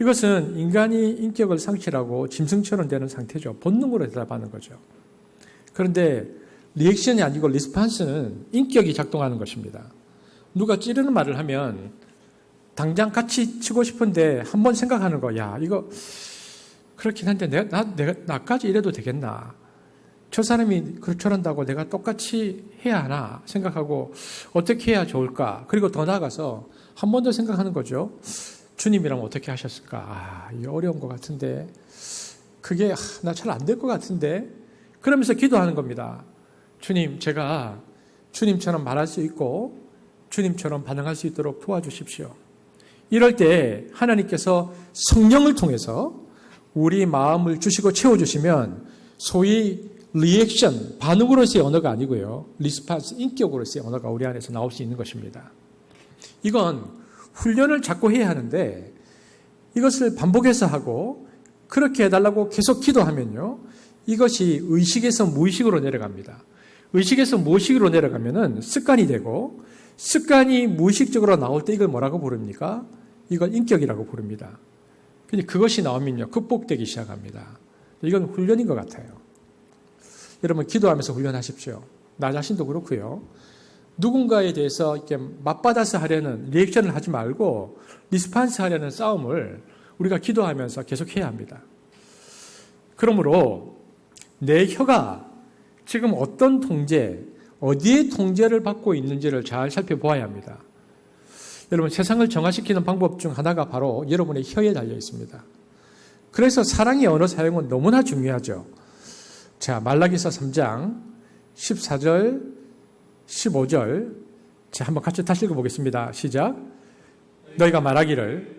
이것은 인간이 인격을 상실하고 짐승처럼 되는 상태죠. 본능으로 대답하는 거죠. 그런데 리액션이 아니고 리스판스는 인격이 작동하는 것입니다. 누가 찌르는 말을 하면 당장 같이 치고 싶은데 한번 생각하는 거, 야, 이거 그렇긴 한데 나까지 이래도 되겠나? 저 사람이 저런다고 내가 똑같이 해야 하나 생각하고 어떻게 해야 좋을까? 그리고 더 나아가서 한 번 더 생각하는 거죠. 주님이라면 어떻게 하셨을까? 이게 어려운 것 같은데 그게 나 잘 안 될 것 같은데 그러면서 기도하는 겁니다. 주님, 제가 주님처럼 말할 수 있고 주님처럼 반응할 수 있도록 도와주십시오. 이럴 때 하나님께서 성령을 통해서 우리 마음을 주시고 채워주시면 소위 리액션, 반응으로서의 언어가 아니고요. 리스판스, 인격으로서의 언어가 우리 안에서 나올 수 있는 것입니다. 이건 훈련을 자꾸 해야 하는데 이것을 반복해서 하고 그렇게 해달라고 계속 기도하면요. 이것이 의식에서 무의식으로 내려갑니다. 의식에서 무의식으로 내려가면은 습관이 되고 습관이 무의식적으로 나올 때 이걸 뭐라고 부릅니까? 이걸 인격이라고 부릅니다. 근데 그것이 나오면요. 극복되기 시작합니다. 이건 훈련인 것 같아요. 여러분 기도하면서 훈련하십시오. 나 자신도 그렇고요. 누군가에 대해서 이렇게 맞받아서 하려는 리액션을 하지 말고 리스판스 하려는 싸움을 우리가 기도하면서 계속 해야 합니다. 그러므로 내 혀가 지금 어떤 통제, 어디에 통제를 받고 있는지를 잘 살펴보아야 합니다. 여러분 세상을 정화시키는 방법 중 하나가 바로 여러분의 혀에 달려 있습니다. 그래서 사랑의 언어 사용은 너무나 중요하죠. 자, 말라기서 3장 14절, 15절 자, 한번 같이 다시 읽어보겠습니다. 시작. 너희가 말하기를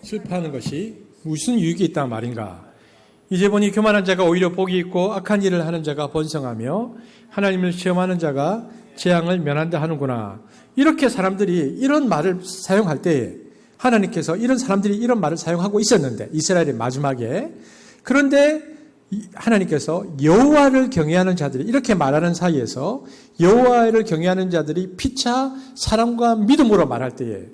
실패하는 것이 무슨 유익이 있단 말인가? 이제 보니 교만한 자가 오히려 복이 있고 악한 일을 하는 자가 번성하며 하나님을 시험하는 자가 재앙을 면한다 하는구나. 이렇게 사람들이 이런 말을 사용할 때 하나님께서 이런 사람들이 이런 말을 사용하고 있었는데 이스라엘의 마지막에 그런데 하나님께서 여호와를 경외하는 자들이 이렇게 말하는 사이에서 여호와를 경외하는 자들이 피차 사랑과 믿음으로 말할 때에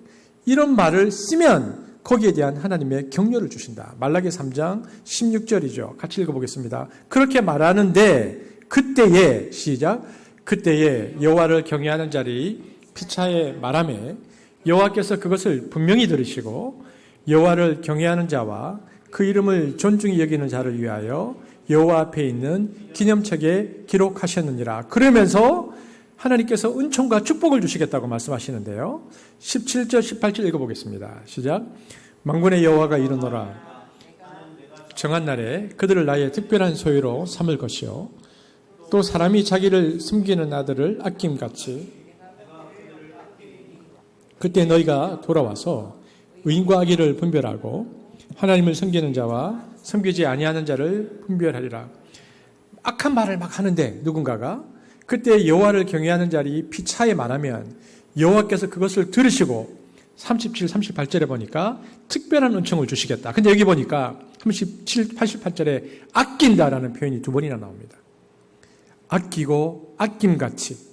이런 말을 쓰면 거기에 대한 하나님의 격려를 주신다. 말라기 3장 16절이죠. 같이 읽어보겠습니다. 그렇게 말하는데 그때에 시작 그때에 여호와를 경외하는 자들이 피차에 말하매 여호와께서 그것을 분명히 들으시고 여호와를 경외하는 자와 그 이름을 존중히 여기는 자를 위하여 여호와 앞에 있는 기념책에 기록하셨느니라. 그러면서 하나님께서 은총과 축복을 주시겠다고 말씀하시는데요. 17절, 18절 읽어보겠습니다. 시작. 만군의 여호와가 이르노라. 정한 날에 그들을 나의 특별한 소유로 삼을 것이요 또 사람이 자기를 숨기는 아들을 아낌같이 그때 너희가 돌아와서 의인과 악의를 분별하고 하나님을 섬기는 자와 섬기지 아니하는 자를 분별하리라. 악한 말을 막 하는데 누군가가 그때 여호와를 경외하는 자리 피차에 말하면 여호와께서 그것을 들으시고 37, 38절에 보니까 특별한 은총을 주시겠다. 근데 여기 보니까 37, 88절에 아낀다라는 표현이 두 번이나 나옵니다. 아끼고 아낌같이.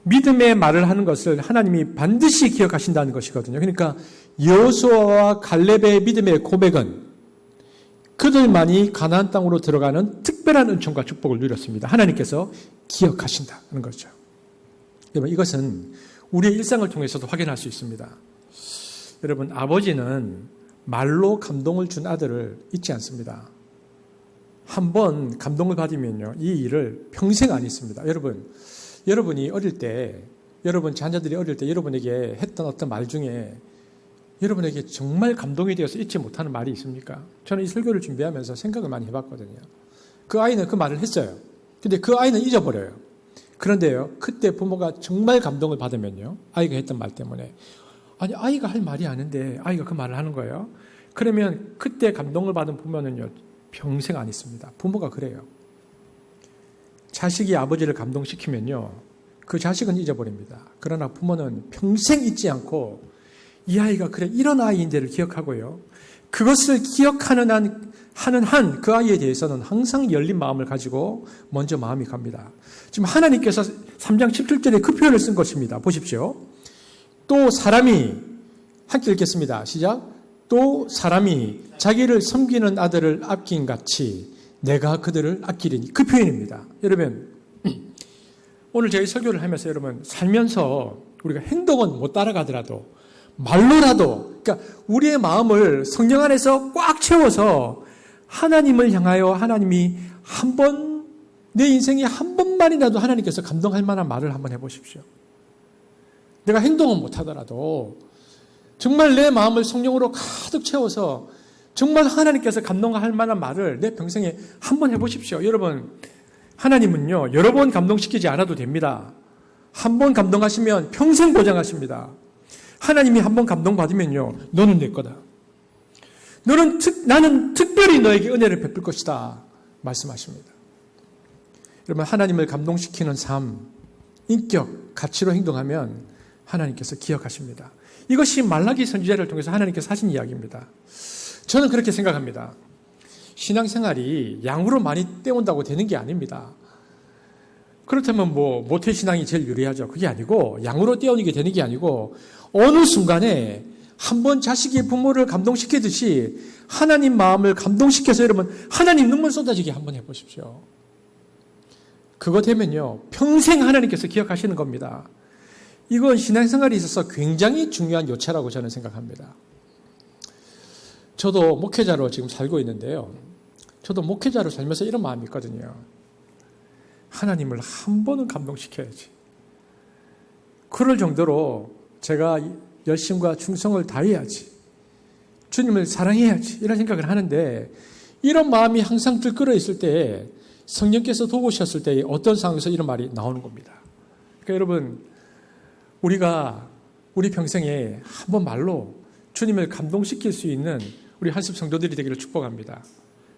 믿음의 말을 하는 것을 하나님이 반드시 기억하신다는 것이거든요. 그러니까 여호수아와 갈렙의 믿음의 고백은 그들만이 가나안 땅으로 들어가는 특별한 은총과 축복을 누렸습니다. 하나님께서 기억하신다는 거죠. 여러분, 이것은 우리의 일상을 통해서도 확인할 수 있습니다. 여러분, 아버지는 말로 감동을 준 아들을 잊지 않습니다. 한번 감동을 받으면요, 이 일을 평생 안 잊습니다. 여러분이 어릴 때, 여러분 자녀들이 어릴 때 여러분에게 했던 어떤 말 중에 여러분에게 정말 감동이 되어서 잊지 못하는 말이 있습니까? 저는 이 설교를 준비하면서 생각을 많이 해봤거든요. 그 아이는 그 말을 했어요. 근데 그 아이는 잊어버려요. 그런데요, 그때 부모가 정말 감동을 받으면요, 아이가 했던 말 때문에, 아니, 아이가 할 말이 아닌데 아이가 그 말을 하는 거예요. 그러면 그때 감동을 받은 부모는요, 평생 안 잊습니다. 부모가 그래요. 자식이 아버지를 감동시키면요, 그 자식은 잊어버립니다. 그러나 부모는 평생 잊지 않고 이 아이가 그래 이런 아이인데를 기억하고요, 그것을 기억하는 한 그 아이에 대해서는 항상 열린 마음을 가지고 먼저 마음이 갑니다. 지금 하나님께서 3장 17절에 그 표현을 쓴 것입니다. 보십시오. 또 사람이, 함께 읽겠습니다. 시작. 또 사람이 자기를 섬기는 아들을 아낀 같이 내가 그들을 아끼리니. 그 표현입니다. 여러분, 오늘 저희 설교를 하면서 여러분, 살면서 우리가 행동은 못 따라가더라도 말로라도, 그러니까 우리의 마음을 성령 안에서 꽉 채워서 하나님을 향하여 하나님이 한 번, 내 인생에 한 번만이라도 하나님께서 감동할 만한 말을 한번 해보십시오. 내가 행동은 못하더라도 정말 내 마음을 성령으로 가득 채워서 정말 하나님께서 감동할 만한 말을 내 평생에 한번 해보십시오. 여러분, 하나님은요, 여러 번 감동시키지 않아도 됩니다. 한 번 감동하시면 평생 보장하십니다. 하나님이 한 번 감동받으면요, 너는 내 거다. 나는 특별히 너에게 은혜를 베풀 것이다. 말씀하십니다. 여러분, 하나님을 감동시키는 삶, 인격, 가치로 행동하면 하나님께서 기억하십니다. 이것이 말라기 선지자를 통해서 하나님께서 하신 이야기입니다. 저는 그렇게 생각합니다. 신앙생활이 양으로 많이 때운다고 되는 게 아닙니다. 그렇다면 모태신앙이 제일 유리하죠. 그게 아니고, 양으로 때우는 게 되는 게 아니고, 어느 순간에 한번 자식이 부모를 감동시키듯이 하나님 마음을 감동시켜서 여러분, 하나님 눈물 쏟아지게 한번 해보십시오. 그거 되면요, 평생 하나님께서 기억하시는 겁니다. 이건 신앙생활에 있어서 굉장히 중요한 요체라고 저는 생각합니다. 저도 목회자로 지금 살고 있는데요. 저도 목회자로 살면서 이런 마음이 있거든요. 하나님을 한 번은 감동시켜야지. 그럴 정도로 제가 열심과 충성을 다해야지. 주님을 사랑해야지. 이런 생각을 하는데, 이런 마음이 항상 들끓어 있을 때 성령께서 도우셨을 때 어떤 상황에서 이런 말이 나오는 겁니다. 그러니까 여러분, 우리가 우리 평생에 한 번 말로 주님을 감동시킬 수 있는 우리 한습 성도들이 되기를 축복합니다.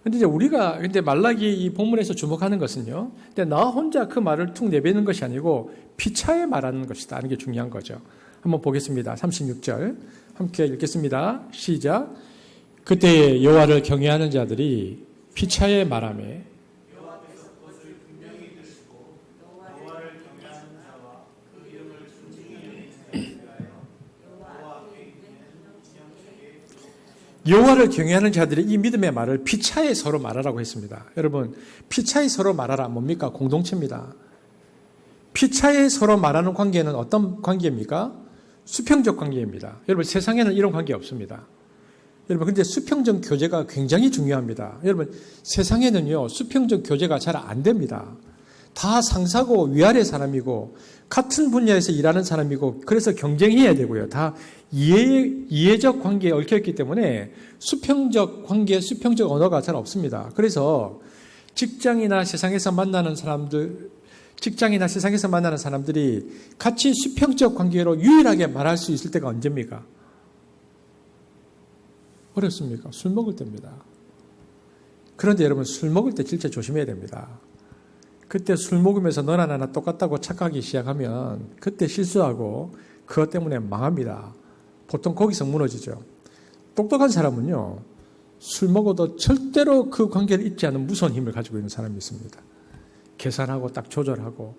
근데 이제 우리가 말라기 이 본문에서 주목하는 것은요, 근데 나 혼자 그 말을 툭 내뱉는 것이 아니고 피차에 말하는 것이다 하는 게 중요한 거죠. 한번 보겠습니다. 36절 함께 읽겠습니다. 시작. 그때에 여호와를 경외하는 자들이 피차에 말하며 여호와를 경외하는 자들이 이 믿음의 말을 피차에 서로 말하라고 했습니다. 여러분, 피차에 서로 말하라 뭡니까? 공동체입니다. 피차에 서로 말하는 관계는 어떤 관계입니까? 수평적 관계입니다. 여러분, 세상에는 이런 관계 없습니다. 여러분, 근데 수평적 교제가 굉장히 중요합니다. 여러분, 세상에는요, 수평적 교제가 잘 안 됩니다. 다 상사고 위아래 사람이고 같은 분야에서 일하는 사람이고 그래서 경쟁해야 되고요. 다 이해적 관계에 얽혀있기 때문에 수평적 관계, 수평적 언어가 잘 없습니다. 그래서 직장이나 세상에서 만나는 사람들이 같이 수평적 관계로 유일하게 말할 수 있을 때가 언제입니까? 어렵습니까? 술 먹을 때입니다. 그런데 여러분 술 먹을 때 진짜 조심해야 됩니다. 그때 술 먹으면서 너나 나나 똑같다고 착각하기 시작하면 그때 실수하고 그것 때문에 망합니다. 보통 거기서 무너지죠. 똑똑한 사람은요, 술 먹어도 절대로 그 관계를 잊지 않는 무서운 힘을 가지고 있는 사람이 있습니다. 계산하고 딱 조절하고.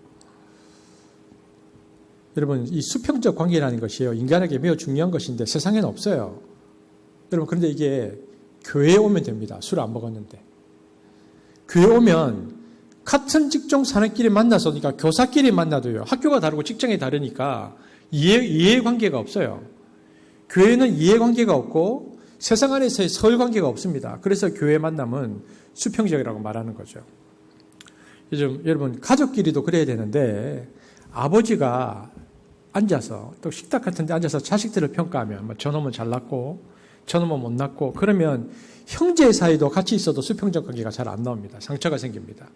여러분, 이 수평적 관계라는 것이요, 인간에게 매우 중요한 것인데 세상에는 없어요. 여러분, 그런데 이게 교회에 오면 됩니다. 술 안 먹었는데. 교회에 오면 같은 직종 사람끼리 만나서, 그러니까 교사끼리 만나도요, 학교가 다르고 직장이 다르니까 이해관계가 없어요. 교회는 이해관계가 없고 세상 안에서의 서열관계가 없습니다. 그래서 교회 만남은 수평적이라고 말하는 거죠. 요즘 여러분 가족끼리도 그래야 되는데 아버지가 앉아서 또 식탁 같은 데 앉아서 자식들을 평가하면 뭐 저놈은 잘났고 저놈은 못 났고 그러면 형제 사이도 같이 있어도 수평적 관계가 잘 안 나옵니다. 상처가 생깁니다.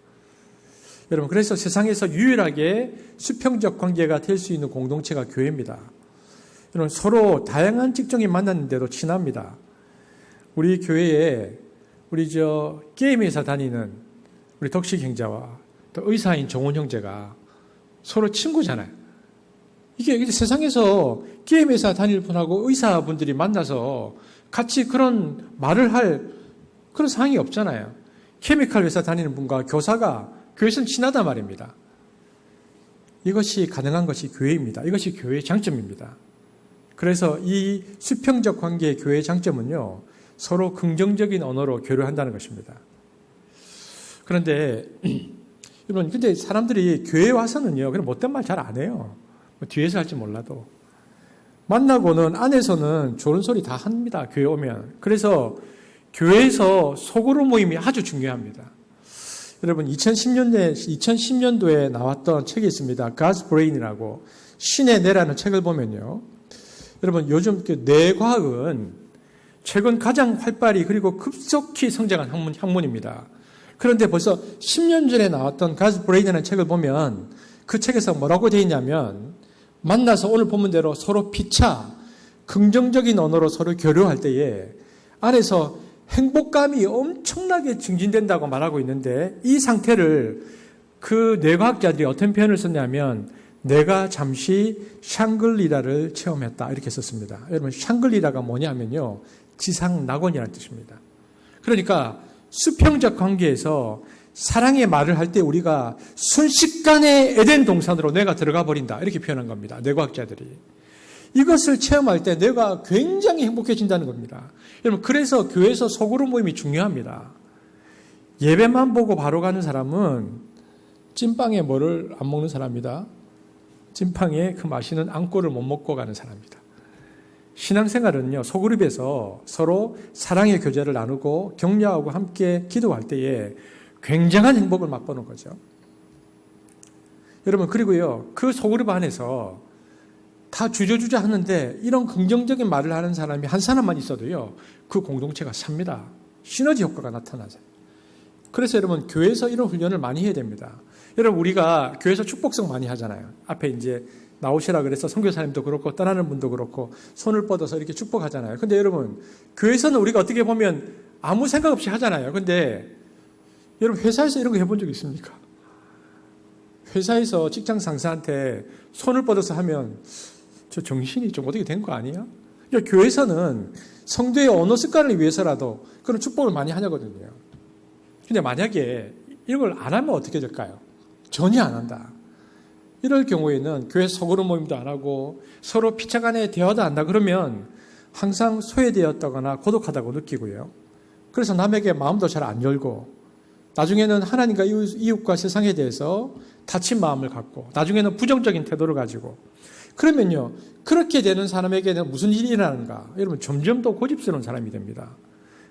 여러분 그래서 세상에서 유일하게 수평적 관계가 될 수 있는 공동체가 교회입니다. 여러분 서로 다양한 직종이 만났는데도 친합니다. 우리 교회에 우리 게임 회사 다니는 우리 덕식 형제와 또 의사인 정훈 형제가 서로 친구잖아요. 이게 세상에서 게임 회사 다닐 분하고 의사분들이 만나서 같이 그런 말을 할 그런 상황이 없잖아요. 케미칼 회사 다니는 분과 교사가 교회에서는 친하단 말입니다. 이것이 가능한 것이 교회입니다. 이것이 교회의 장점입니다. 그래서 이 수평적 관계의 교회의 장점은요, 서로 긍정적인 언어로 교류한다는 것입니다. 그런데, 여러분, 근데 사람들이 교회에 와서는요, 그런 못된 말 잘 안 해요. 뒤에서 할지 몰라도. 만나고는 안에서는 좋은 소리 다 합니다. 교회 오면. 그래서 교회에서 소그룹 모임이 아주 중요합니다. 여러분, 2010년도에 나왔던 책이 있습니다. God's Brain이라고. 신의 뇌라는 책을 보면요. 여러분, 요즘 뇌과학은 최근 가장 활발히 그리고 급속히 성장한 학문입니다. 그런데 벌써 10년 전에 나왔던 God's Brain이라는 책을 보면 그 책에서 뭐라고 되어 있냐면 만나서 오늘 본문대로 서로 피차, 긍정적인 언어로 서로 교류할 때에 안에서 행복감이 엄청나게 증진된다고 말하고 있는데 이 상태를 그 뇌과학자들이 어떤 표현을 썼냐면 내가 잠시 샹글리라를 체험했다 이렇게 썼습니다. 여러분 샹글리라가 뭐냐면요. 지상낙원이라는 뜻입니다. 그러니까 수평적 관계에서 사랑의 말을 할 때 우리가 순식간에 에덴 동산으로 뇌가 들어가 버린다 이렇게 표현한 겁니다. 뇌과학자들이. 이것을 체험할 때 뇌가 굉장히 행복해진다는 겁니다. 여러분 그래서 교회에서 소그룹 모임이 중요합니다. 예배만 보고 바로 가는 사람은 찐빵에 뭐를 안 먹는 사람이다. 찐빵에 그 맛있는 앙꼬를 못 먹고 가는 사람입니다. 신앙생활은요, 소그룹에서 서로 사랑의 교제를 나누고 격려하고 함께 기도할 때에 굉장한 행복을 맛보는 거죠. 여러분, 그리고요, 그 소그룹 안에서 다 주저주저 하는데 이런 긍정적인 말을 하는 사람이 한 사람만 있어도요, 그 공동체가 삽니다. 시너지 효과가 나타나죠. 그래서 여러분, 교회에서 이런 훈련을 많이 해야 됩니다. 여러분, 우리가 교회에서 축복성 많이 하잖아요. 앞에 이제 나오시라 그래서 선교사님도 그렇고 떠나는 분도 그렇고 손을 뻗어서 이렇게 축복하잖아요. 근데 여러분, 교회에서는 우리가 어떻게 보면 아무 생각 없이 하잖아요. 근데 여러분, 회사에서 이런 거 해본 적 있습니까? 회사에서 직장 상사한테 손을 뻗어서 하면 저 정신이 좀 어떻게 된 거 아니야? 그러니까 교회에서는 성도의 언어 습관을 위해서라도 그런 축복을 많이 하거든요. 근데 만약에 이런 걸 안 하면 어떻게 될까요? 전혀 안 한다. 이럴 경우에는 교회 소그룹 모임도 안 하고 서로 피차간에 대화도 안 한다 그러면 항상 소외되었다거나 고독하다고 느끼고요. 그래서 남에게 마음도 잘 안 열고 나중에는 하나님과 이웃과 세상에 대해서 닫힌 마음을 갖고 나중에는 부정적인 태도를 가지고 그러면요. 그렇게 되는 사람에게는 무슨 일이 일어나는가? 여러분 점점 더 고집스러운 사람이 됩니다.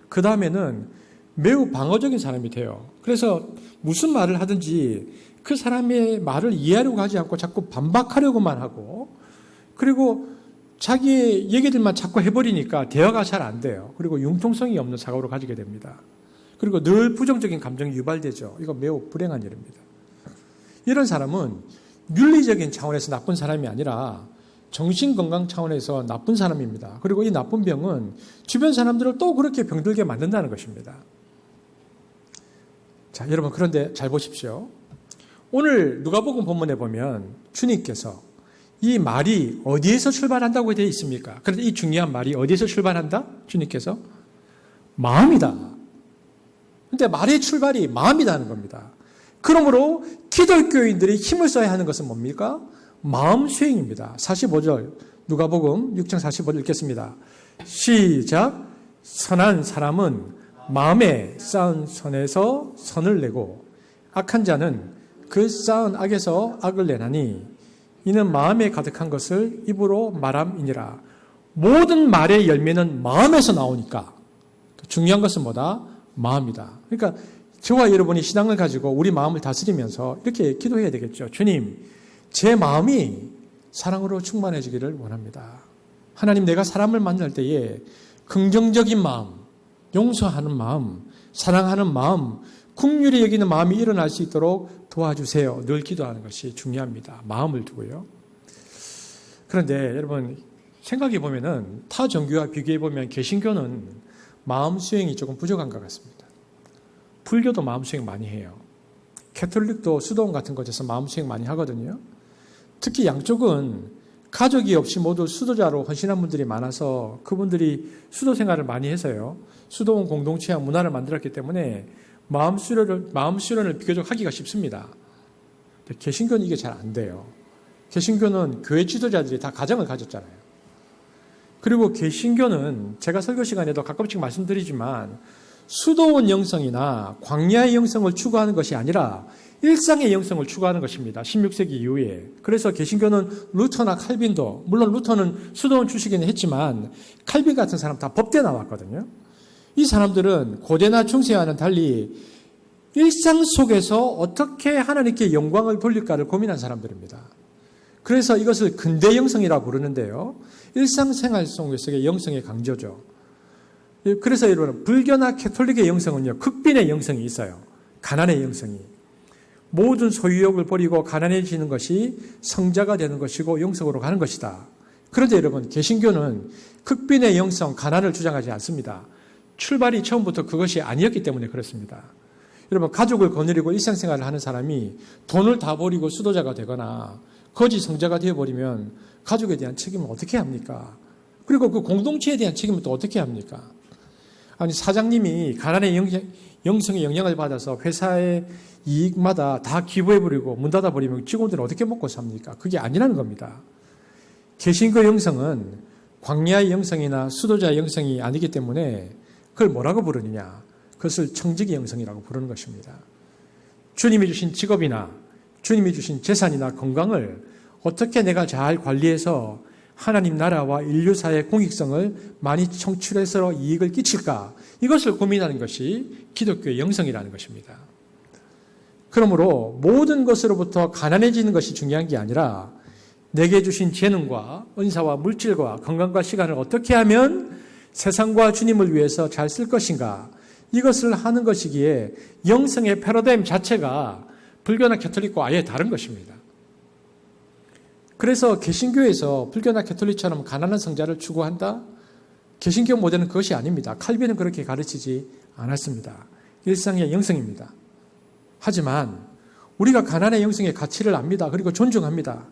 그 다음에는 매우 방어적인 사람이 돼요. 그래서 무슨 말을 하든지 그 사람의 말을 이해하려고 하지 않고 자꾸 반박하려고만 하고, 그리고 자기의 얘기들만 자꾸 해버리니까 대화가 잘 안 돼요. 그리고 융통성이 없는 사고로 가지게 됩니다. 그리고 늘 부정적인 감정이 유발되죠. 이거 매우 불행한 일입니다. 이런 사람은 윤리적인 차원에서 나쁜 사람이 아니라 정신건강 차원에서 나쁜 사람입니다. 그리고 이 나쁜 병은 주변 사람들을 또 그렇게 병들게 만든다는 것입니다. 자, 여러분, 그런데 잘 보십시오. 오늘 누가복음 본문에 보면 주님께서 이 말이 어디에서 출발한다고 되어 있습니까? 그런데 이 중요한 말이 어디에서 출발한다? 주님께서 마음이다. 근데 말의 출발이 마음이라는 겁니다. 그러므로 기독교인들이 힘을 써야 하는 것은 뭡니까? 마음 수행입니다. 45절 누가복음 6장 45절 읽겠습니다. 시작. 선한 사람은 마음에 쌓은 선에서 선을 내고 악한 자는 그 쌓은 악에서 악을 내나니 이는 마음에 가득한 것을 입으로 말함이니라. 모든 말의 열매는 마음에서 나오니까 중요한 것은 뭐다? 마음이다. 그러니까 저와 여러분이 신앙을 가지고 우리 마음을 다스리면서 이렇게 기도해야 되겠죠. 주님, 제 마음이 사랑으로 충만해지기를 원합니다. 하나님, 내가 사람을 만날 때에 긍정적인 마음, 용서하는 마음, 사랑하는 마음, 긍휼히 여기는 마음이 일어날 수 있도록 도와주세요. 늘 기도하는 것이 중요합니다. 마음을 두고요. 그런데 여러분, 생각해 보면은 타 종교와 비교해 보면 개신교는 마음 수행이 조금 부족한 것 같습니다. 불교도 마음 수행 많이 해요. 캐톨릭도 수도원 같은 곳에서 마음 수행 많이 하거든요. 특히 양쪽은 가족이 없이 모두 수도자로 헌신한 분들이 많아서 그분들이 수도 생활을 많이 해서요. 수도원 공동체와 문화를 만들었기 때문에 마음 수련을 비교적 하기가 쉽습니다. 개신교는 이게 잘 안 돼요. 개신교는 교회 지도자들이 다 가정을 가졌잖아요. 그리고 개신교는 제가 설교 시간에도 가끔씩 말씀드리지만 수도원 영성이나 광야의 영성을 추구하는 것이 아니라 일상의 영성을 추구하는 것입니다. 16세기 이후에. 그래서 개신교는 루터나 칼빈도, 물론 루터는 수도원 출신이긴 했지만 칼빈 같은 사람 다 법대 나왔거든요. 이 사람들은 고대나 중세와는 달리 일상 속에서 어떻게 하나님께 영광을 돌릴까를 고민한 사람들입니다. 그래서 이것을 근대 영성이라고 부르는데요. 일상생활 속에서의 영성의 강조죠. 그래서 여러분, 불교나 캐톨릭의 영성은요, 극빈의 영성이 있어요. 가난의 영성이. 모든 소유욕을 버리고 가난해지는 것이 성자가 되는 것이고 영성으로 가는 것이다. 그런데 여러분, 개신교는 극빈의 영성, 가난을 주장하지 않습니다. 출발이 처음부터 그것이 아니었기 때문에 그렇습니다. 여러분, 가족을 거느리고 일상생활을 하는 사람이 돈을 다 버리고 수도자가 되거나 거지 성자가 되어버리면 가족에 대한 책임을 어떻게 합니까? 그리고 그 공동체에 대한 책임을 또 어떻게 합니까? 아니, 사장님이 가난의 영성의 영향을 받아서 회사의 이익마다 다 기부해버리고 문 닫아버리면 직원들은 어떻게 먹고 삽니까? 그게 아니라는 겁니다. 개신교 영성은 광야의 영성이나 수도자의 영성이 아니기 때문에 그걸 뭐라고 부르느냐? 그것을 청지기 영성이라고 부르는 것입니다. 주님이 주신 직업이나 주님이 주신 재산이나 건강을 어떻게 내가 잘 관리해서 하나님 나라와 인류사의 공익성을 많이 청출해서 이익을 끼칠까? 이것을 고민하는 것이 기독교의 영성이라는 것입니다. 그러므로 모든 것으로부터 가난해지는 것이 중요한 게 아니라 내게 주신 재능과 은사와 물질과 건강과 시간을 어떻게 하면 세상과 주님을 위해서 잘 쓸 것인가? 이것을 하는 것이기에 영성의 패러다임 자체가 불교나 캐톨릭과 아예 다른 것입니다. 그래서 개신교에서 불교나 캐톨릭처럼 가난한 성자를 추구한다? 개신교 모델은 그것이 아닙니다. 칼빈은 그렇게 가르치지 않았습니다. 일상의 영성입니다. 하지만 우리가 가난의 영성의 가치를 압니다. 그리고 존중합니다.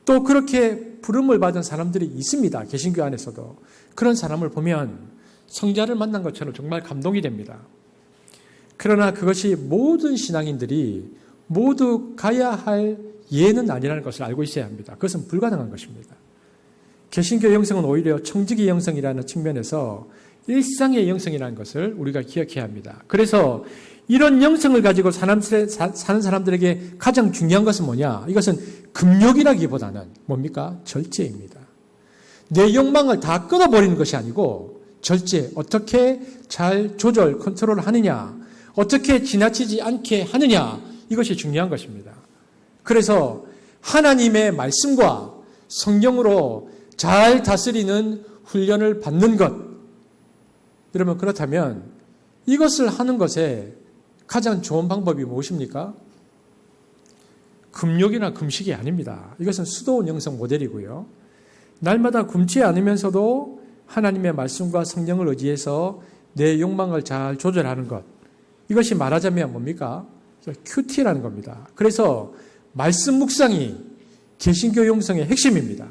또 그렇게 부름을 받은 사람들이 있습니다. 개신교 안에서도. 그런 사람을 보면 성자를 만난 것처럼 정말 감동이 됩니다. 그러나 그것이 모든 신앙인들이 모두 가야 할 예는 아니라는 것을 알고 있어야 합니다. 그것은 불가능한 것입니다. 개신교 영성은 오히려 청지기 영성이라는 측면에서 일상의 영성이라는 것을 우리가 기억해야 합니다. 그래서 이런 영성을 가지고 사는 사람들에게 가장 중요한 것은 뭐냐? 이것은 금욕이라기보다는 뭡니까? 절제입니다. 내 욕망을 다 끊어버리는 것이 아니고 절제, 어떻게 잘 조절, 컨트롤 하느냐, 어떻게 지나치지 않게 하느냐, 이것이 중요한 것입니다. 그래서 하나님의 말씀과 성경으로 잘 다스리는 훈련을 받는 것. 여러분, 그렇다면 이것을 하는 것에 가장 좋은 방법이 무엇입니까? 금욕이나 금식이 아닙니다. 이것은 수도원 영성 모델이고요. 날마다 굶지 않으면서도 하나님의 말씀과 성령을 의지해서 내 욕망을 잘 조절하는 것. 이것이 말하자면 뭡니까? 큐티라는 겁니다. 그래서 말씀 묵상이 개신교 영성의 핵심입니다.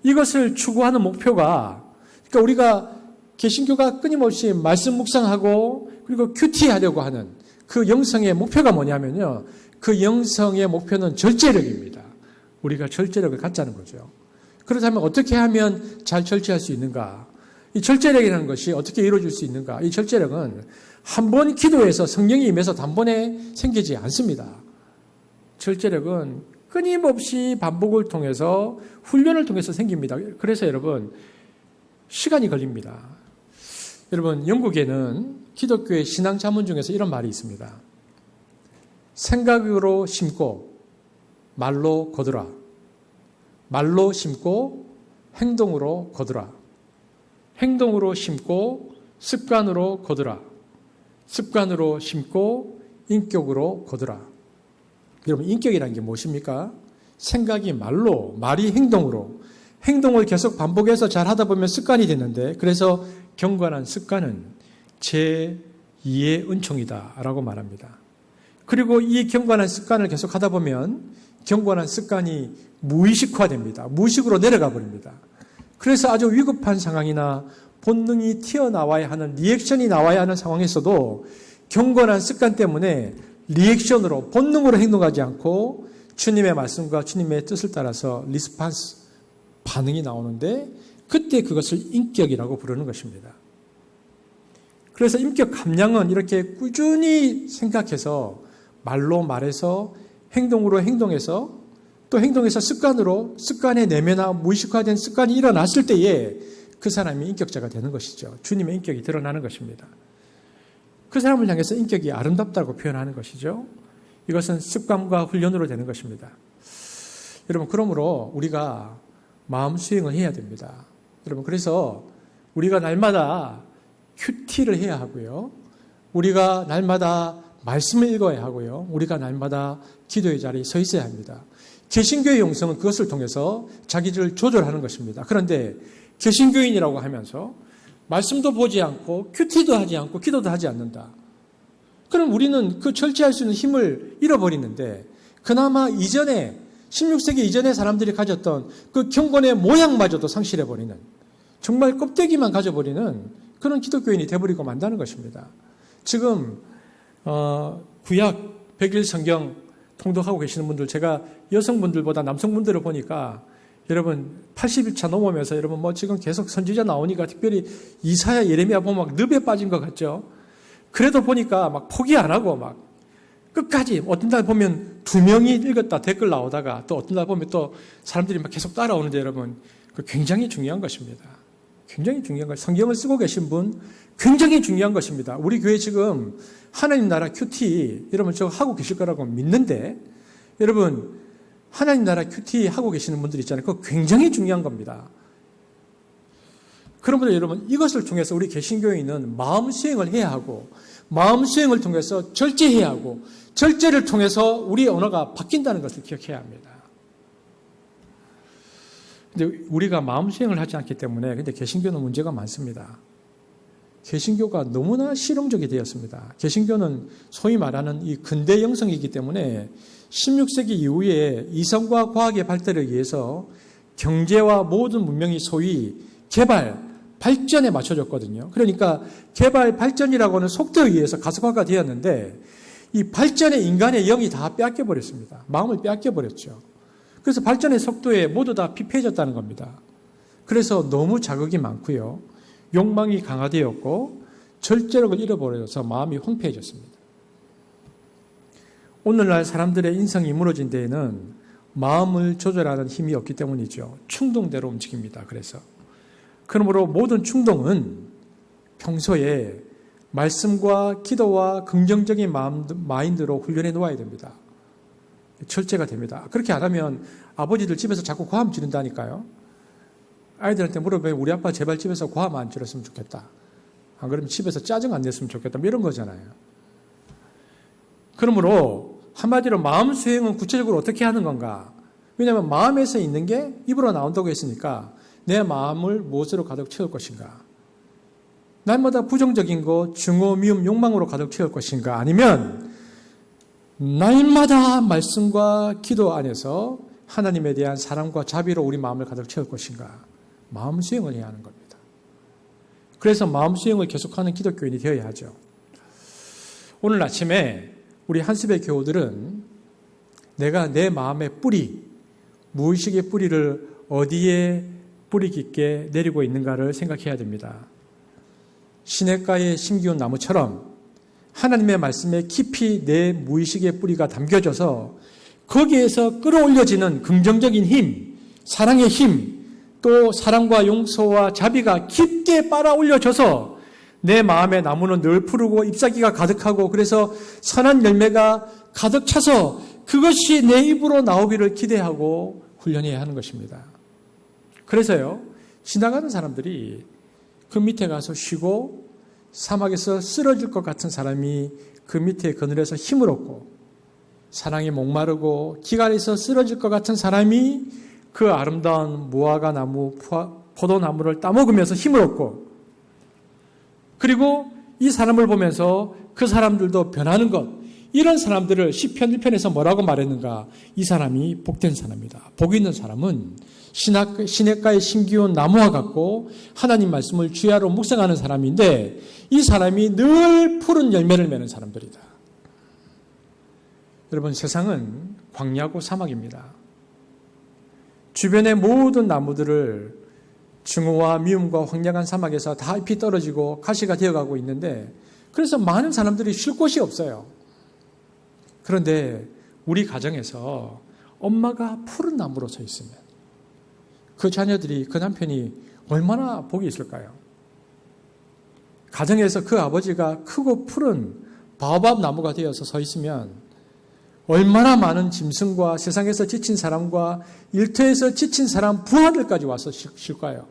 이것을 추구하는 목표가, 그러니까 우리가 개신교가 끊임없이 말씀 묵상하고 그리고 큐티하려고 하는 그 영성의 목표가 뭐냐면요. 그 영성의 목표는 절제력입니다. 우리가 절제력을 갖자는 거죠. 그렇다면 어떻게 하면 잘 절제할 수 있는가? 이 절제력이라는 것이 어떻게 이루어질 수 있는가? 이 절제력은 한 번 기도해서 성령이 임해서 단번에 생기지 않습니다. 절제력은 끊임없이 반복을 통해서 훈련을 통해서 생깁니다. 그래서 여러분 시간이 걸립니다. 여러분 영국에는 기독교의 신앙 자문 중에서 이런 말이 있습니다. 생각으로 심고 말로 거두라. 말로 심고 행동으로 거두라. 행동으로 심고 습관으로 거두라. 습관으로 심고 인격으로 거두라. 여러분 인격이라는 게 무엇입니까? 생각이 말로, 말이 행동으로, 행동을 계속 반복해서 잘 하다 보면 습관이 되는데, 그래서 경건한 습관은 제2의 은총이다라고 말합니다. 그리고 이 경건한 습관을 계속 하다 보면 경건한 습관이 무의식화됩니다. 무의식으로 내려가 버립니다. 그래서 아주 위급한 상황이나 본능이 튀어나와야 하는, 리액션이 나와야 하는 상황에서도 경건한 습관 때문에 리액션으로, 본능으로 행동하지 않고 주님의 말씀과 주님의 뜻을 따라서 리스판스, 반응이 나오는데 그때 그것을 인격이라고 부르는 것입니다. 그래서 인격 감량은 이렇게 꾸준히 생각해서 말로 말해서 행동으로 행동해서 또 행동에서 습관으로, 습관의 내면화, 무의식화된 습관이 일어났을 때에 그 사람이 인격자가 되는 것이죠. 주님의 인격이 드러나는 것입니다. 그 사람을 향해서 인격이 아름답다고 표현하는 것이죠. 이것은 습관과 훈련으로 되는 것입니다. 여러분, 그러므로 우리가 마음 수행을 해야 됩니다. 여러분, 그래서 우리가 날마다 큐티를 해야 하고요. 우리가 날마다 말씀을 읽어야 하고요. 우리가 날마다 기도의 자리에 서 있어야 합니다. 개신교의 영성은 그것을 통해서 자기를 조절하는 것입니다. 그런데 개신교인이라고 하면서 말씀도 보지 않고 큐티도 하지 않고 기도도 하지 않는다. 그럼 우리는 그 절제할 수 있는 힘을 잃어버리는데 그나마 이전에 16세기 이전에 사람들이 가졌던 그 경건의 모양마저도 상실해버리는, 정말 껍데기만 가져버리는 그런 기독교인이 돼버리고 만다는 것입니다. 지금 구약 100일 성경 통독하고 계시는 분들, 제가 여성분들보다 남성분들을 보니까 여러분 80일차 넘으면서 여러분 뭐 지금 계속 선지자 나오니까 특별히 이사야, 예레미야 보면 막 늪에 빠진 것 같죠. 그래도 보니까 막 포기 안 하고 막 끝까지, 어떤 날 보면 2명이 읽었다 댓글 나오다가 또 어떤 날 보면 또 사람들이 막 계속 따라오는데 여러분 그 굉장히 중요한 것입니다. 굉장히 중요한 것. 성경을 쓰고 계신 분 굉장히 중요한 것입니다. 우리 교회 지금 하나님 나라 큐티 여러분 저 하고 계실 거라고 믿는데, 여러분 하나님 나라 큐티 하고 계시는 분들 있잖아요. 그거 굉장히 중요한 겁니다. 그러므로 여러분 이것을 통해서 우리 개신교인은 마음 수행을 해야 하고, 마음 수행을 통해서 절제해야 하고, 절제를 통해서 우리의 언어가 바뀐다는 것을 기억해야 합니다. 근데 우리가 마음 수행을 하지 않기 때문에 근데 개신교는 문제가 많습니다. 개신교가 너무나 실용적이 되었습니다. 개신교는 소위 말하는 이 근대 영성이기 때문에 16세기 이후에 이성과 과학의 발달에 의해서 경제와 모든 문명이 소위 개발, 발전에 맞춰졌거든요. 그러니까 개발, 발전이라고 하는 속도에 의해서 가속화가 되었는데 이 발전에 인간의 영이 다 빼앗겨버렸습니다. 마음을 빼앗겨버렸죠. 그래서 발전의 속도에 모두 다 피폐해졌다는 겁니다. 그래서 너무 자극이 많고요. 욕망이 강화되었고 절제력을 잃어버려서 마음이 황폐해졌습니다. 오늘날 사람들의 인성이 무너진 데에는 마음을 조절하는 힘이 없기 때문이죠. 충동대로 움직입니다. 그러므로 모든 충동은 평소에 말씀과 기도와 긍정적인 마인드로 훈련해 놓아야 됩니다. 철제가 됩니다. 그렇게 안 하면 아버지들 집에서 자꾸 고함 지른다니까요. 아이들한테 물어보면 우리 아빠 제발 집에서 고함 안 지르었으면 좋겠다. 안 그러면 집에서 짜증 안 냈으면 좋겠다. 이런 거잖아요. 그러므로 한마디로 마음 수행은 구체적으로 어떻게 하는 건가? 왜냐하면 마음에서 있는 게 입으로 나온다고 했으니까 내 마음을 무엇으로 가득 채울 것인가? 날마다 부정적인 것, 증오, 미움, 욕망으로 가득 채울 것인가? 아니면 날마다 말씀과 기도 안에서 하나님에 대한 사랑과 자비로 우리 마음을 가득 채울 것인가? 마음 수행을 해야 하는 겁니다. 그래서 마음 수행을 계속하는 기독교인이 되어야 하죠. 오늘 아침에 우리 한습의 교우들은 내가 내 마음의 뿌리, 무의식의 뿌리를 어디에 뿌리 깊게 내리고 있는가를 생각해야 됩니다. 시냇가에 심기운 나무처럼 하나님의 말씀에 깊이 내 무의식의 뿌리가 담겨져서 거기에서 끌어올려지는 긍정적인 힘, 사랑의 힘, 또 사랑과 용서와 자비가 깊게 빨아올려져서 내 마음의 나무는 늘 푸르고 잎사귀가 가득하고 그래서 선한 열매가 가득 차서 그것이 내 입으로 나오기를 기대하고 훈련해야 하는 것입니다. 그래서요, 지나가는 사람들이 그 밑에 가서 쉬고 사막에서 쓰러질 것 같은 사람이 그 밑에 그늘에서 힘을 얻고 사랑에 목마르고 기갈에서 쓰러질 것 같은 사람이 그 아름다운 무화과 나무, 포도나무를 따먹으면서 힘을 얻고 그리고 이 사람을 보면서 그 사람들도 변하는 것, 이런 사람들을 시편 1편에서 뭐라고 말했는가? 이 사람이 복된 사람이다. 복 있는 사람은 시냇가에 심기운 나무와 같고 하나님 말씀을 주야로 묵상하는 사람인데 이 사람이 늘 푸른 열매를 맺는 사람들이다. 여러분, 세상은 광야고 사막입니다. 주변의 모든 나무들을 증오와 미움과 황량한 사막에서 다 잎이 떨어지고 가시가 되어가고 있는데 그래서 많은 사람들이 쉴 곳이 없어요. 그런데 우리 가정에서 엄마가 푸른 나무로 서 있으면 그 자녀들이, 그 남편이 얼마나 복이 있을까요? 가정에서 그 아버지가 크고 푸른 바오밥 나무가 되어서 서 있으면 얼마나 많은 짐승과 세상에서 지친 사람과 일터에서 지친 사람 부하들까지 와서 쉴까요?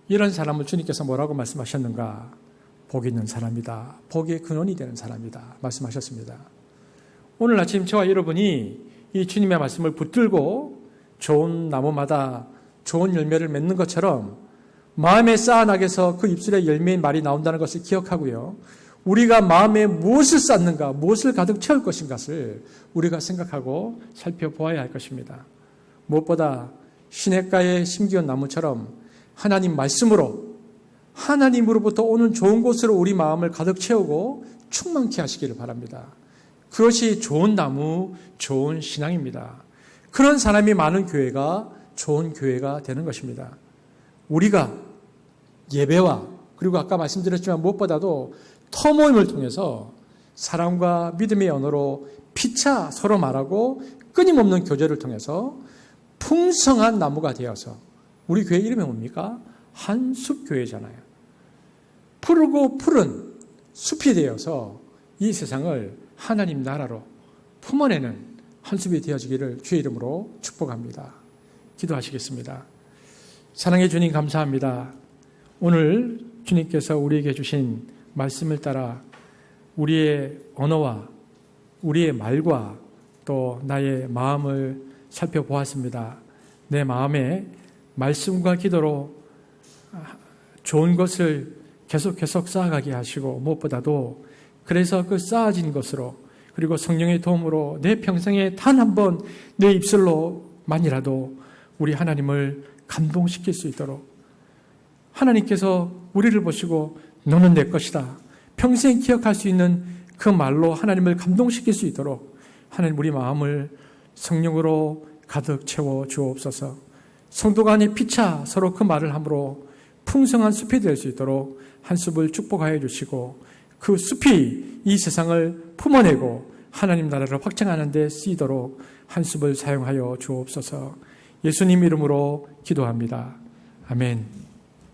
이런 사람을 주님께서 뭐라고 말씀하셨는가? 복 있는 사람이다. 복의 근원이 되는 사람이다. 말씀하셨습니다. 오늘 아침 저와 여러분이 이 주님의 말씀을 붙들고 좋은 나무마다 좋은 열매를 맺는 것처럼 마음에 쌓아나게서 그 입술에 열매의 말이 나온다는 것을 기억하고요. 우리가 마음에 무엇을 쌓는가, 무엇을 가득 채울 것인가를 우리가 생각하고 살펴보아야 할 것입니다. 무엇보다 시냇가에 심기운 나무처럼 하나님 말씀으로, 하나님으로부터 오는 좋은 곳으로 우리 마음을 가득 채우고 충만케 하시기를 바랍니다. 그것이 좋은 나무, 좋은 신앙입니다. 그런 사람이 많은 교회가 좋은 교회가 되는 것입니다. 우리가 예배와 그리고 아까 말씀드렸지만 무엇보다도 터모임을 통해서 사랑과 믿음의 언어로 피차 서로 말하고 끊임없는 교제를 통해서 풍성한 나무가 되어서, 우리 교회 이름이 뭡니까? 한숲교회잖아요. 푸르고 푸른 숲이 되어서 이 세상을 하나님 나라로 품어내는 한숲이 되어지기를 주의 이름으로 축복합니다. 기도하시겠습니다. 사랑해 주님 감사합니다. 오늘 주님께서 우리에게 주신 말씀을 따라 우리의 언어와 우리의 말과 또 나의 마음을 살펴보았습니다. 내 마음에 말씀과 기도로 좋은 것을 계속 쌓아가게 하시고 무엇보다도 그래서 그 쌓아진 것으로 그리고 성령의 도움으로 내 평생에 단 한 번 내 입술로만이라도 우리 하나님을 감동시킬 수 있도록 하나님께서 우리를 보시고 너는 내 것이다. 평생 기억할 수 있는 그 말로 하나님을 감동시킬 수 있도록 하나님 우리 마음을 성령으로 가득 채워 주옵소서. 성도 간에 피차 서로 그 말을 함으로 풍성한 숲이 될 수 있도록 한 숲을 축복하여 주시고 그 숲이 이 세상을 품어내고 하나님 나라를 확장하는 데 쓰이도록 한 숲을 사용하여 주옵소서. 예수님 이름으로 기도합니다. 아멘.